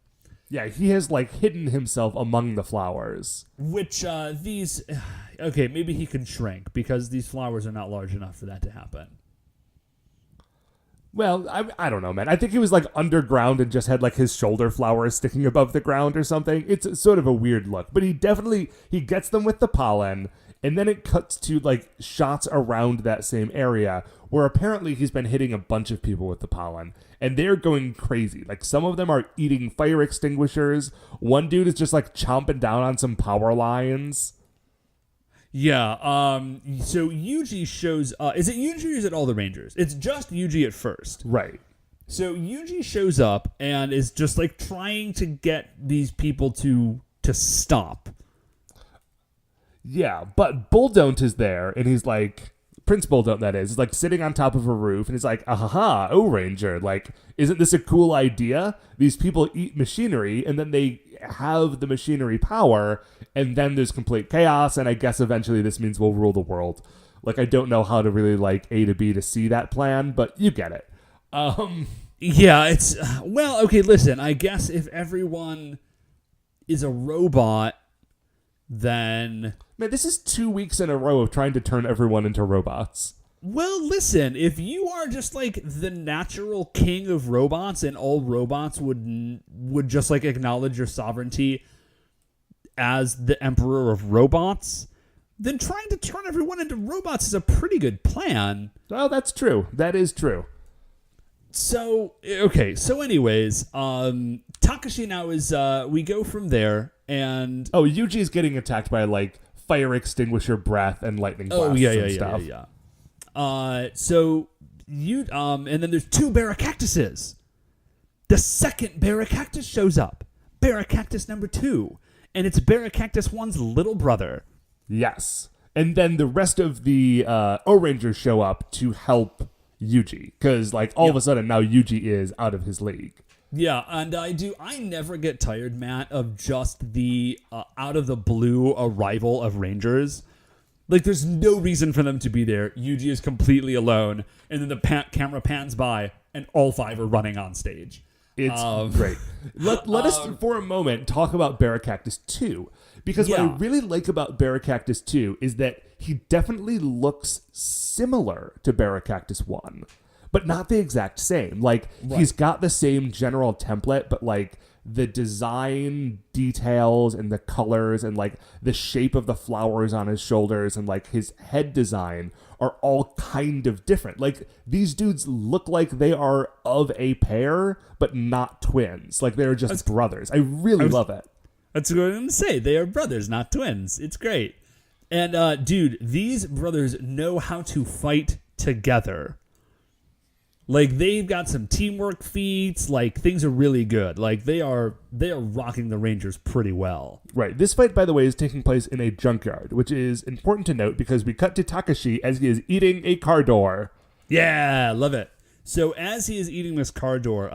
Yeah, he has like hidden himself among the flowers. Which okay, maybe he can shrink because these flowers are not large enough for that to happen. Well, I don't know, man. I think he was like underground and just had like his shoulder flowers sticking above the ground or something. It's sort of a weird look, but he gets them with the pollen, and then it cuts to like shots around that same area where apparently he's been hitting a bunch of people with the pollen, and they're going crazy. Like some of them are eating fire extinguishers. One dude is just like chomping down on some power lines. Yeah, so Yuji shows... is it Yuji or is it all the Rangers? It's just Yuji at first. Right. So Yuji shows up and is just like trying to get these people to stop. Yeah, but Bulldont is there, and he's like... Prince Bulldont, that is like sitting on top of a roof, and he's like, "Ahaha, Ohranger, like, isn't this a cool idea? These people eat machinery, and then they have the machinery power, and then there's complete chaos, and I guess eventually this means we'll rule the world." Like, I don't know how to really, like, A to B to C that plan, but you get it. Yeah, it's... Well, okay, listen, I guess if everyone is a robot, then... Man, this is 2 weeks in a row of trying to turn everyone into robots. Well, listen, if you are just like the natural king of robots and all robots would just like acknowledge your sovereignty as the emperor of robots, then trying to turn everyone into robots is a pretty good plan. Well, that's true. That is true. So, okay, so anyways, Takashi now is, we go from there, and... Oh, Yuji's getting attacked by, like, fire extinguisher breath and lightning blasts and stuff. So and then there's two Barracactuses. The second Barracactus shows up. Barracactus number 2. And it's Barracactus 1's little brother. Yes. And then the rest of the Ohrangers show up to help Yuji. Because, like, all of a sudden now Yuji is out of his league. Yeah, and I never get tired, Matt, of just the out of the blue arrival of Rangers. Like, there's no reason for them to be there. Yuji is completely alone, and then the camera pans by, and all 5 are running on stage. It's great. Let us, for a moment, talk about Barracactus 2. Because what I really like about Barracactus 2 is that he definitely looks similar to Barracactus 1. But not the exact same. Like, he's got the same general template, but, like, the design details and the colors and, like, the shape of the flowers on his shoulders and, like, his head design are all kind of different. Like, these dudes look like they are of a pair, but not twins. Like, they're just brothers. I really love it. That's what I'm going to say. They are brothers, not twins. It's great. And, dude, these brothers know how to fight together. Like, they've got some teamwork feats. Like, things are really good. Like, they are rocking the Rangers pretty well. Right. This fight, by the way, is taking place in a junkyard, which is important to note because we cut to Takashi as he is eating a car door. Yeah, love it. So as he is eating this car door,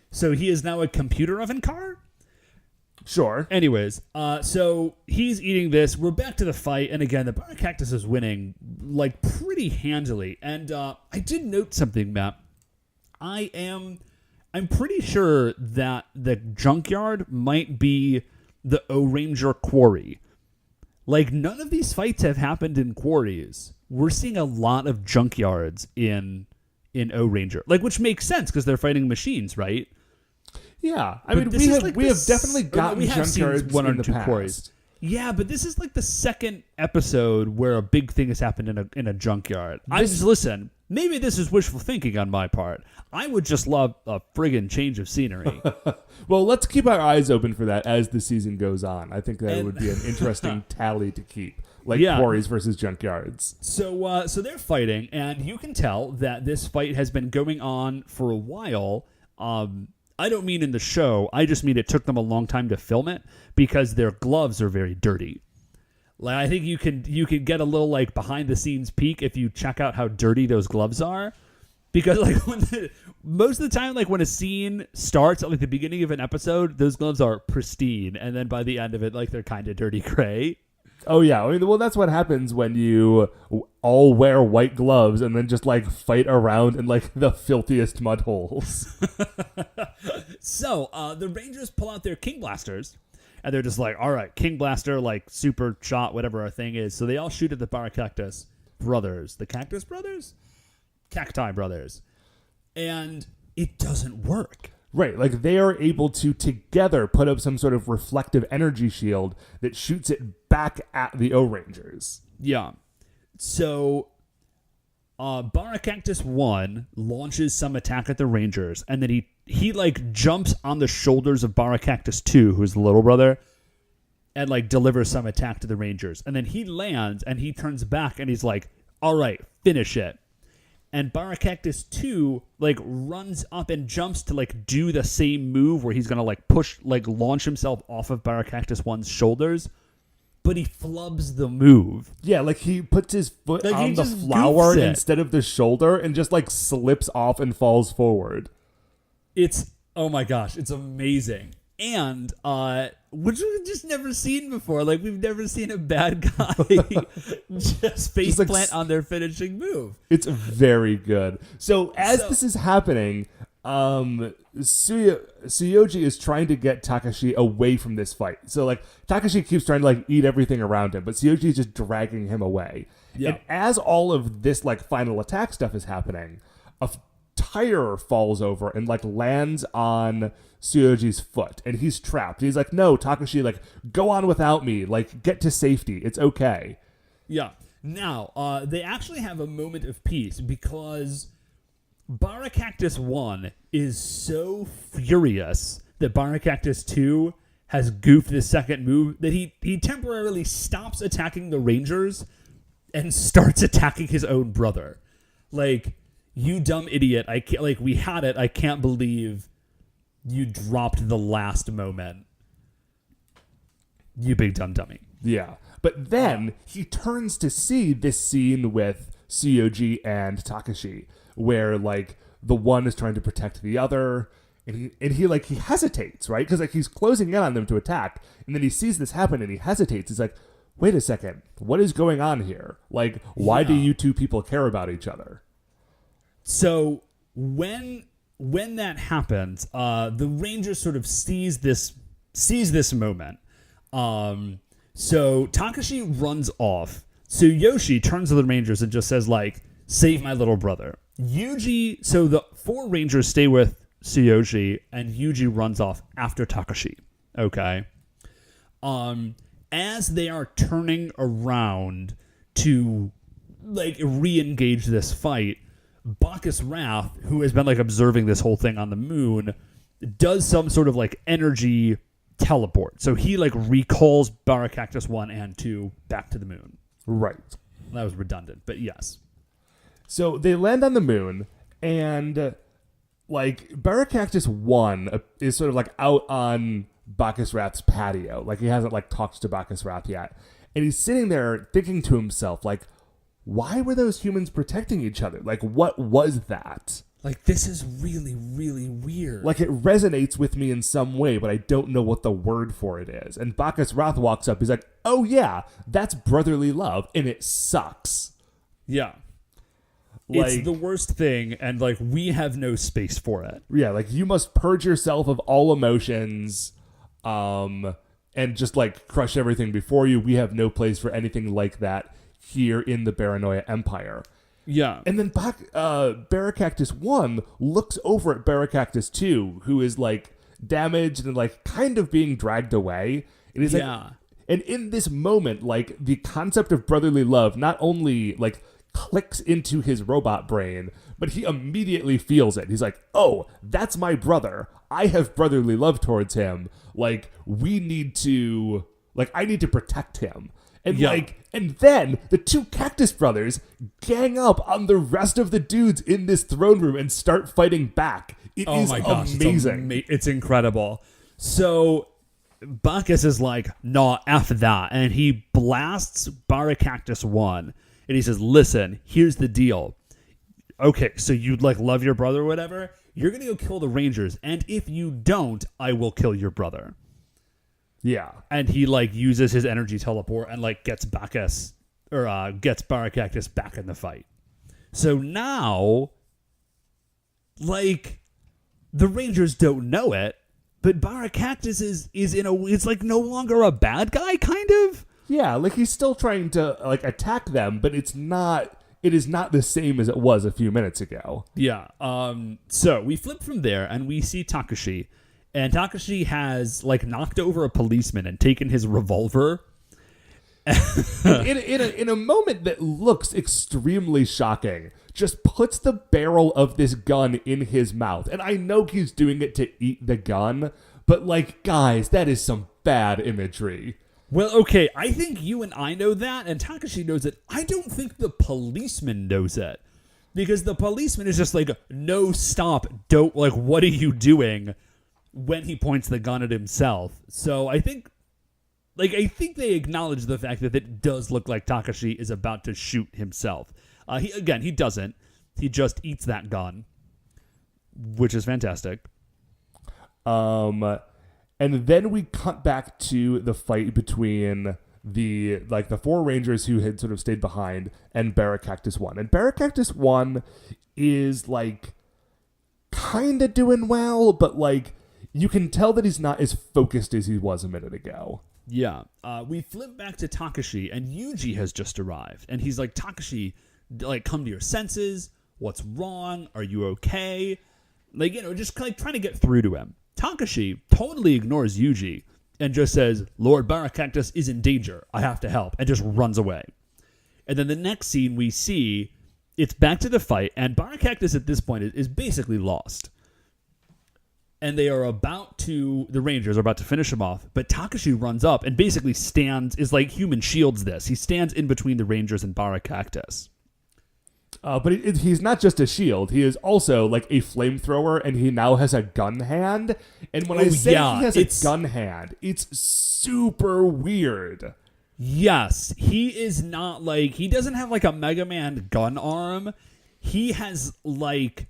so he is now a computer oven car? Sure. Anyways, so he's eating this. We're back to the fight, and again, the Barracactus is winning, like, pretty handily. And I did note something, Matt. I'm pretty sure that the junkyard might be the Ohranger quarry. Like, none of these fights have happened in quarries. We're seeing a lot of junkyards in Ohranger, like, which makes sense because they're fighting machines, right? Yeah, I mean, we have definitely gotten junkyards one in or the two past. quarries. Yeah, but this is like the second episode where a big thing has happened in a junkyard. Listen, maybe this is wishful thinking on my part. I would just love a friggin' change of scenery. Well, let's keep our eyes open for that as the season goes on. I think that would be an interesting tally to keep, like quarries versus junkyards. So they're fighting, and you can tell that this fight has been going on for a while. I don't mean in the show. I just mean it took them a long time to film it because their gloves are very dirty. Like, I think you can get a little like behind the scenes peek if you check out how dirty those gloves are. Because like most of the time, like when a scene starts at like the beginning of an episode, those gloves are pristine, and then by the end of it, like they're kind of dirty gray. Oh yeah, I mean, well, that's what happens when you all wear white gloves and then just like fight around in like the filthiest mud holes. So the Rangers pull out their King Blasters, and they're just like, all right, King Blaster, like super shot, whatever our thing is. So they all shoot at the Baracactus brothers, the Cactus Brothers. Cacti Brothers, and it doesn't work. Right, like they are able to together put up some sort of reflective energy shield that shoots it back at the Ohrangers. Yeah. So Baracactus 1 launches some attack at the Rangers, and then he like jumps on the shoulders of Baracactus 2, who's the little brother, and like delivers some attack to the Rangers. And then he lands and he turns back and he's like, all right, finish it. And Baracactus 2 like runs up and jumps to like do the same move where he's gonna like launch himself off of Baracactus 1's shoulders, but he flubs the move. Yeah, like he puts his foot Like, on he the just flower goofs it. instead of the shoulder and just like slips off and falls forward. It's, oh my gosh, it's amazing. And which we've just never seen before. Like, we've never seen a bad guy just face like plant on their finishing move. It's very good. So this is happening, Tsuyoji is trying to get Takashi away from this fight. So like Takashi keeps trying to like eat everything around him, but Tsuyoji is just dragging him away. Yeah. And as all of this like final attack stuff is happening, a tire falls over and like lands on Tsuyoji's foot, and he's trapped. He's like, no, Takashi, like, go on without me. Like, get to safety. It's okay. Yeah. Now, they actually have a moment of peace because Baracactus 1 is so furious that Baracactus 2 has goofed the second move that he temporarily stops attacking the Rangers and starts attacking his own brother. Like, you dumb idiot. I can't, like, we had it. I can't believe you dropped the last moment. You big dumb dummy. Yeah. But then he turns to see this scene with Tsuyoji and Takashi, where like the one is trying to protect the other, and he hesitates, right? Because like he's closing in on them to attack, and then he sees this happen and he hesitates. He's like, wait a second, what is going on here? Like, why do you two people care about each other? So when that happens, the Rangers sort of sees this moment. So Takashi runs off. Tsuyoshi turns to the Rangers and just says, like, save my little brother. So the 4 Rangers stay with Tsuyoshi, and Yuji runs off after Takashi. Okay. As they are turning around to, like, re-engage this fight, Bacchus Wrath, who has been like observing this whole thing on the moon, does some sort of like energy teleport. So he like recalls Baracactus 1 and 2 back to the moon. Right. That was redundant, but yes. So they land on the moon, and like Baracactus 1 is sort of like out on Bacchus Wrath's patio. Like he hasn't like talked to Bacchus Wrath yet. And he's sitting there thinking to himself, like, why were those humans protecting each other? Like, what was that? Like, this is really, really weird. Like, it resonates with me in some way, but I don't know what the word for it is. And Bacchus Wrath walks up. He's like, oh, yeah, that's brotherly love, and it sucks. Yeah. Like, it's the worst thing, and, like, we have no space for it. Yeah, like, you must purge yourself of all emotions, and just, like, crush everything before you. We have no place for anything like that here in the Baranoia Empire. Yeah. And then Baracactus 1 looks over at Baracactus 2, who is like damaged and like kind of being dragged away. And he's like, and in this moment, like the concept of brotherly love not only like clicks into his robot brain, but he immediately feels it. He's like, oh, that's my brother. I have brotherly love towards him. Like, we need to, like, I need to protect him. And and then the 2 Cactus Brothers gang up on the rest of the dudes in this throne room and start fighting back. It is amazing. It's incredible. So Bacchus is like, nah, F that. And he blasts Baracactus 1. And he says, listen, here's the deal. Okay, so you like love your brother or whatever? You're going to go kill the Rangers. And if you don't, I will kill your brother. Yeah. And he like uses his energy teleport and like gets Bacchus or gets Baracactus back in the fight. So now, like, the Rangers don't know it. But Baracactus is it's like no longer a bad guy, kind of. Yeah, like he's still trying to like attack them, but it is not the same as it was a few minutes ago. Yeah. So we flip from there and we see Takashi, and Takashi has like knocked over a policeman and taken his revolver. in a moment that looks extremely shocking, just puts the barrel of this gun in his mouth. And I know he's doing it to eat the gun, but like, guys, that is some bad imagery. Well, okay, I think you and I know that, and Takashi knows it. I don't think the policeman knows it. Because the policeman is just like, no, stop, don't, like, what are you doing? When he points the gun at himself. So I think they acknowledge the fact that it does look like Takashi is about to shoot himself. He doesn't. He just eats that gun, which is fantastic. And then we cut back to the fight between the four Rangers who had sort of stayed behind and Baracactus 1. And Baracactus 1 is like kind of doing well, but like you can tell that he's not as focused as he was a minute ago. Yeah. We flip back to Takashi, and Yuji has just arrived. And he's like, Takashi, like, come to your senses. What's wrong? Are you okay? Like, you know, just like trying to get through to him. Takashi totally ignores Yuji and just says, Lord Baracactus is in danger. I have to help. And just runs away. And then the next scene we see, it's back to the fight. And Baracactus at this point is basically lost. And the Rangers are about to finish him off. But Takashi runs up and basically is like human shields this. He stands in between the Rangers and Baracactus. But he's not just a shield. He is also like a flamethrower, and he now has a gun hand. And when I say he has a gun hand, it's super weird. Yes, he is not like... He doesn't have like a Mega Man gun arm. He has like...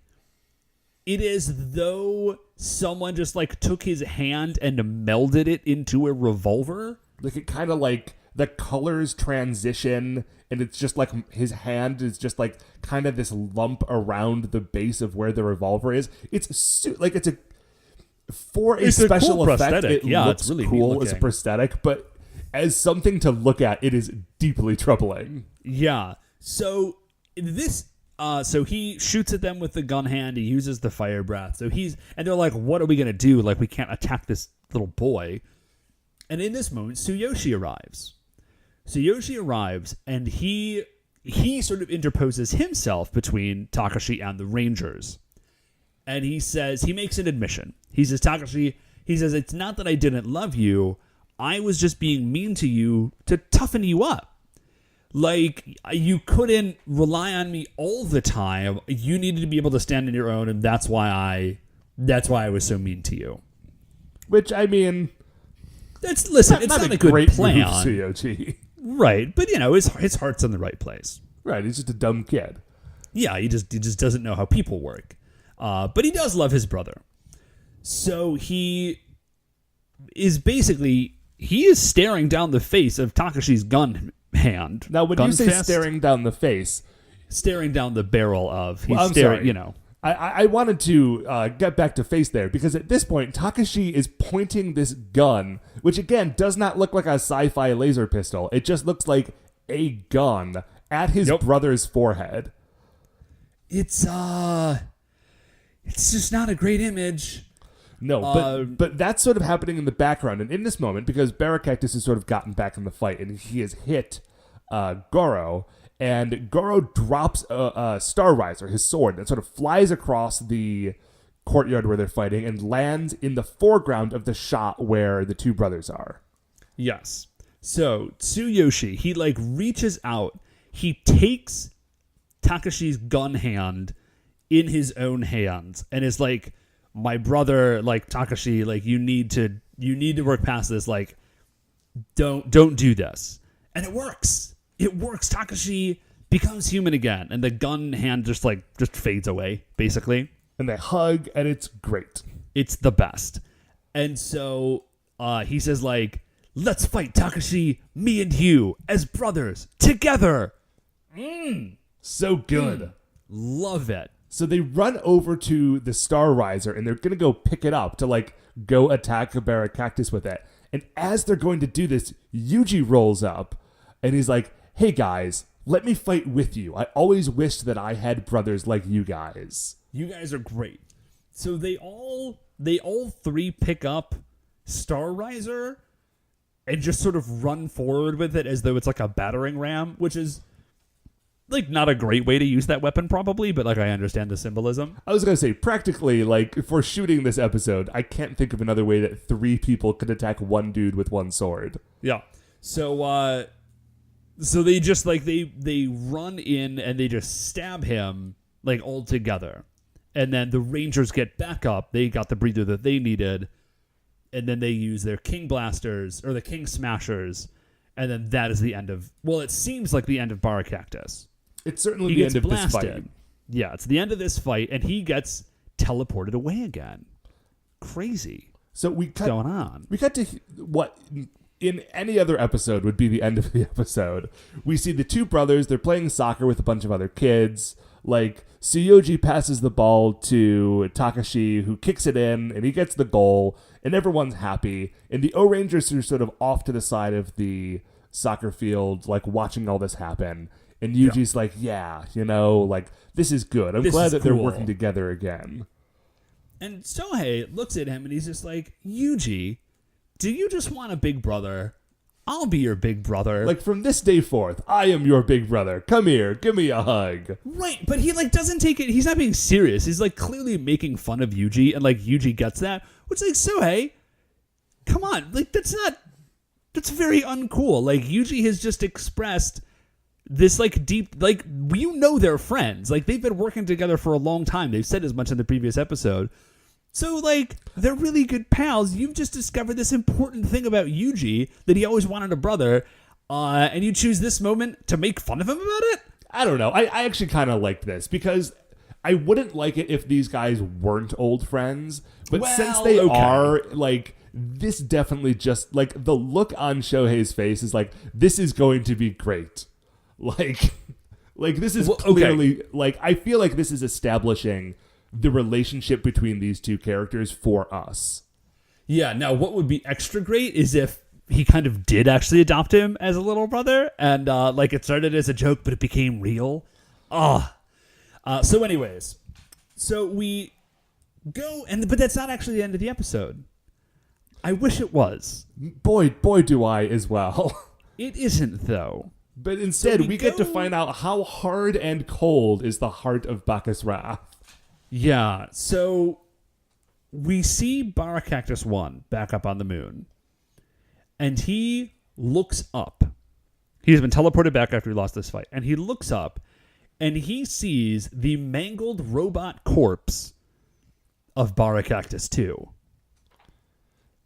It is though someone just like took his hand and melded it into a revolver. Like it kind of like the colors transition, and it's just like his hand is just like kind of this lump around the base of where the revolver is. It's a special cool effect. Prosthetic. It looks it's really cool as a prosthetic, but as something to look at, it is deeply troubling. Yeah. So so he shoots at them with the gun hand. He uses the fire breath. And they're like, what are we going to do? Like, we can't attack this little boy. And in this moment, Tsuyoshi arrives. And he sort of interposes himself between Takashi and the Rangers. And he makes an admission. He says, Takashi, it's not that I didn't love you. I was just being mean to you to toughen you up. Like, you couldn't rely on me all the time. You needed to be able to stand on your own, and that's why I was so mean to you. Which, I mean... It's not a good plan. Move, Tsuyoshi. Right, but, you know, his heart's in the right place. Right, he's just a dumb kid. Yeah, he just doesn't know how people work. But he does love his brother. So he is staring down the face of Takashi's gun hand. Now, when you say staring down the face... Staring down the barrel of... sorry. You know. I wanted to get back to face there, because at this point, Takashi is pointing this gun, which, again, does not look like a sci-fi laser pistol. It just looks like a gun at his brother's forehead. It's just not a great image. No, but that's sort of happening in the background. And in this moment, because Baracactus has sort of gotten back in the fight, and he has hit Goro, and Goro drops a Star Riser, his sword, and sort of flies across the courtyard where they're fighting and lands in the foreground of the shot where the two brothers are. Yes. So Tsuyoshi, he like reaches out, he takes Takashi's gun hand in his own hands and is like, my brother, like, Takashi, like, you need to You need to work past this. Like, don't do this. And it works. It works. Takashi becomes human again, and the gun hand just fades away, basically. And they hug, and it's great. It's the best. And so he says, like, let's fight, Takashi, me and you, as brothers, together. So good. Love it. So they run over to the Star Riser, and they're going to go pick it up to, like, go attack a Barracactus with it. And as they're going to do this, Yuji rolls up, and he's like, hey, guys, let me fight with you. I always wished that I had brothers like you guys. You guys are great. So they all three pick up Star Riser and just sort of run forward with it as though it's like a battering ram, which is like not a great way to use that weapon probably, but like I understand the symbolism. I was going to say, practically, like, if we're shooting this episode, I can't think of another way that 3 people could attack one dude with one sword. Yeah. So they just like they run in and they just stab him like all together. And then the Rangers get back up. They got the breather that they needed. And then they use their King Blasters or the King Smashers. And then that is the end of... Well, it seems like the end of Barracactus. It's certainly the end of this fight. Yeah, it's the end of this fight. And he gets teleported away again. Crazy. So what's going on? We got to what in any other episode would be the end of the episode. We see the 2 brothers. They're playing soccer with a bunch of other kids. Like, Tsuyoji passes the ball to Takashi, who kicks it in, and he gets the goal, and everyone's happy. And the Ohrangers are sort of off to the side of the soccer field, like, watching all this happen. And Yuji's like, yeah, you know, like, this is good. I'm glad that they're working together again. And Sohei looks at him, and he's just like, Yuji, do you just want a big brother? I'll be your big brother. Like, from this day forth, I am your big brother. Come here, give me a hug. Right, but he, like, doesn't take it. He's not being serious. He's, like, clearly making fun of Yuji, and, like, Yuji gets that. Which, like, Sohei, come on. Like, that's very uncool. Like, Yuji has just expressed this, like, deep, like, you know they're friends. Like, they've been working together for a long time. They've said as much in the previous episode. So, like, they're really good pals. You've just discovered this important thing about Yuji, that he always wanted a brother, and you choose this moment to make fun of him about it? I don't know. I actually kind of like this, because I wouldn't like it if these guys weren't old friends, but since they are, like, this definitely just, like, the look on Shohei's face is like, this is going to be great. Like this is clearly, like, I feel like this is establishing the relationship between these 2 characters for us. Yeah, now what would be extra great is if he kind of did actually adopt him as a little brother, and like it started as a joke, but it became real. So anyways, so we go, but that's not actually the end of the episode. I wish it was. Boy, do I as well. It isn't, though. But instead, we get to find out how hard and cold is the heart of Bacchus Wrath. Yeah, so we see Barracactus 1 back up on the moon, and he looks up. He's been teleported back after he lost this fight, and he looks up, and he sees the mangled robot corpse of Barracactus 2.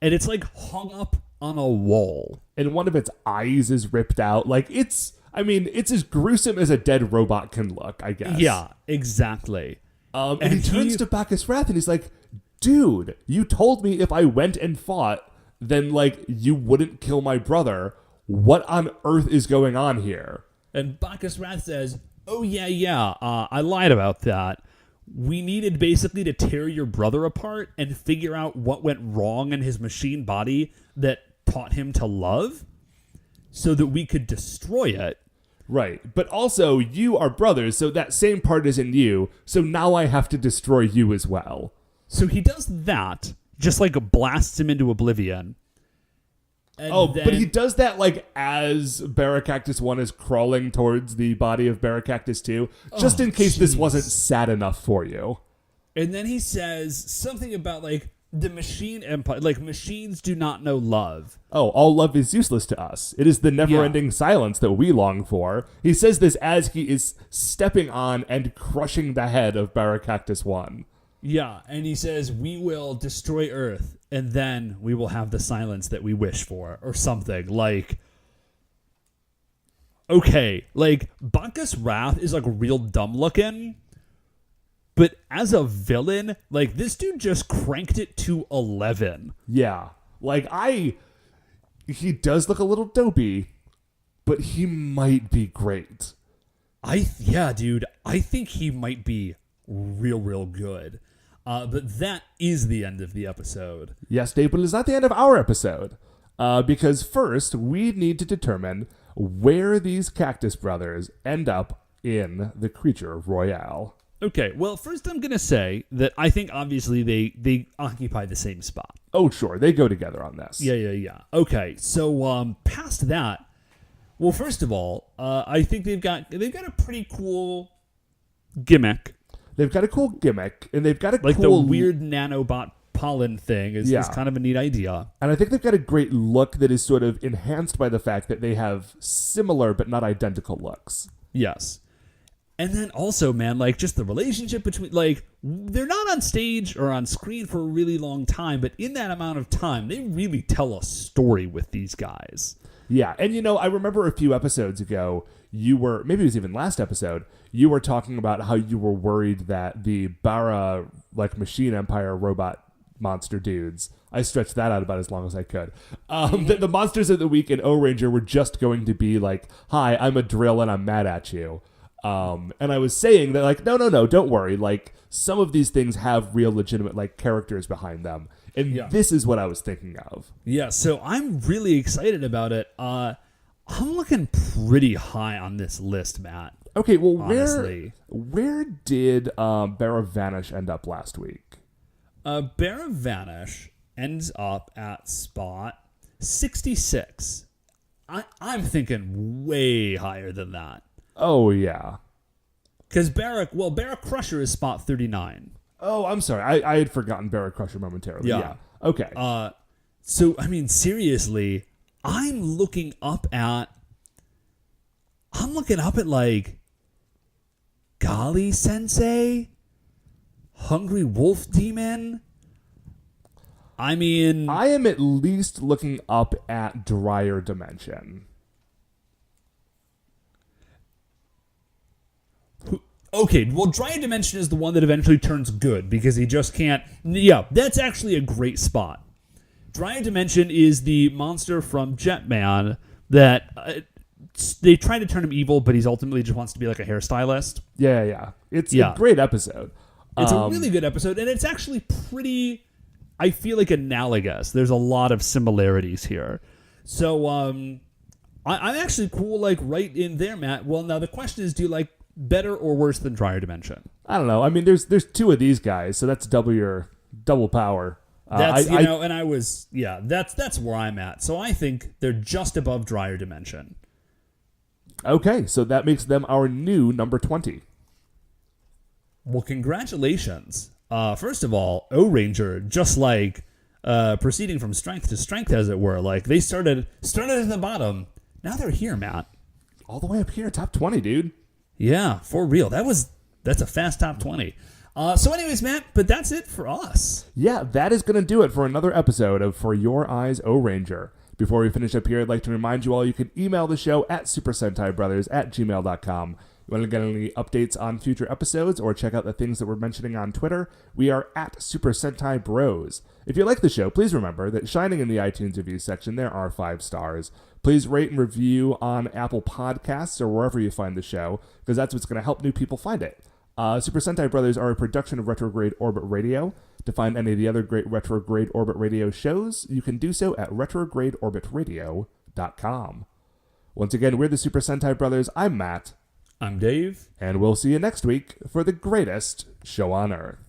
And it's, like, hung up on a wall. And one of its eyes is ripped out. Like, it's as gruesome as a dead robot can look, I guess. Yeah, exactly. And he turns to Bacchus Wrath and he's like, dude, you told me if I went and fought, then, like, you wouldn't kill my brother. What on earth is going on here? And Bacchus Wrath says, oh, yeah, I lied about that. We needed basically to tear your brother apart and figure out what went wrong in his machine body that taught him to love so that we could destroy it. Right. But also, you are brothers, so that same part is in you, so now I have to destroy you as well. So he does that, just like blasts him into oblivion. But he does that like as Barracactus 1 is crawling towards the body of Barracactus 2, just in case this wasn't sad enough for you. And then he says something about like the machine empire, like machines do not know love. Oh, all love is useless to us. It is the never-ending silence that we long for. He says this as he is stepping on and crushing the head of Barracactus 1. Yeah, and he says, we will destroy Earth, and then we will have the silence that we wish for, or something. Like, okay, like, Banca's Wrath is, like, real dumb looking, but as a villain, like, this dude just cranked it to 11. Yeah. Like, he does look a little dopey, but he might be great. Yeah, dude, I think he might be real good. But that is the end of the episode. Yes, Dave, but it's not the end of our episode. Because first, we need to determine where these Cactus Brothers end up in the Creature Royale. Okay, well, first I'm going to say that I think obviously they occupy the same spot. Oh, sure. They go together on this. Yeah. Okay, so past that, well, first of all, I think they've got a pretty cool gimmick. They've got a cool gimmick, and they've got a like cool... the weird nanobot pollen thing is kind of a neat idea. And I think they've got a great look that is sort of enhanced by the fact that they have similar but not identical looks. Yes. And then also, man, like, just the relationship between, like, they're not on stage or on screen for a really long time, but in that amount of time, they really tell a story with these guys. Yeah, and I remember a few episodes ago, maybe it was even last episode, you were talking about how you were worried that the Bara, like, Machine Empire robot monster dudes, I stretched that out about as long as I could, the monsters of the week in Ohranger were just going to be like, hi, I'm a drill and I'm mad at you. And I was saying that, like, no, don't worry. Like, some of these things have real legitimate, like, characters behind them. And this is what I was thinking of. Yeah, so I'm really excited about it. I'm looking pretty high on this list, Matt. Okay, well, honestly. where did Bara Vanish end up last week? Bara Vanish ends up at spot 66. I'm thinking way higher than that. Oh, yeah. Because Bara Crusher is spot 39. Oh, I'm sorry. I had forgotten Bara Crusher momentarily. Yeah. Okay. So, I mean, seriously, I'm looking up at, like, Gali Sensei? Hungry Wolf Demon? I mean... I am at least looking up at Drier Dimension. Okay, well, Drier Dimension is the one that eventually turns good because he just can't... Yeah, that's actually a great spot. Drier Dimension is the monster from Jetman that they try to turn him evil, but he's ultimately just wants to be like a hairstylist. Yeah. It's a great episode. It's a really good episode, and it's actually pretty, I feel like, analogous. There's a lot of similarities here. So I'm actually cool, like, right in there, Matt. Well, now the question is, do you like better or worse than Drier Dimension? I don't know. I mean, there's two of these guys, so that's double power. That's that's where I'm at. So I think they're just above Drier Dimension. Okay, so that makes them our new number 20. Well, congratulations. First of all, Ohranger, just like proceeding from strength to strength, as it were. Like, they started at the bottom. Now they're here, Matt. All the way up here, top 20, dude. Yeah, for real. That's a fast top 20. So anyways, Matt, but that's it for us. Yeah, that is going to do it for another episode of For Your Eyes, Ohranger. Before we finish up here, I'd like to remind you all you can email the show at supersentaibrothers@gmail.com. You want to get any updates on future episodes or check out the things that we're mentioning on Twitter? We are at Super Sentai Bros. If you like the show, please remember that shining in the iTunes review section, there are 5 stars. Please rate and review on Apple Podcasts or wherever you find the show, because that's what's going to help new people find it. Super Sentai Brothers are a production of Retrograde Orbit Radio. To find any of the other great Retrograde Orbit Radio shows, you can do so at retrogradeorbitradio.com. Once again, we're the Super Sentai Brothers. I'm Matt. I'm Dave. And we'll see you next week for the greatest show on Earth.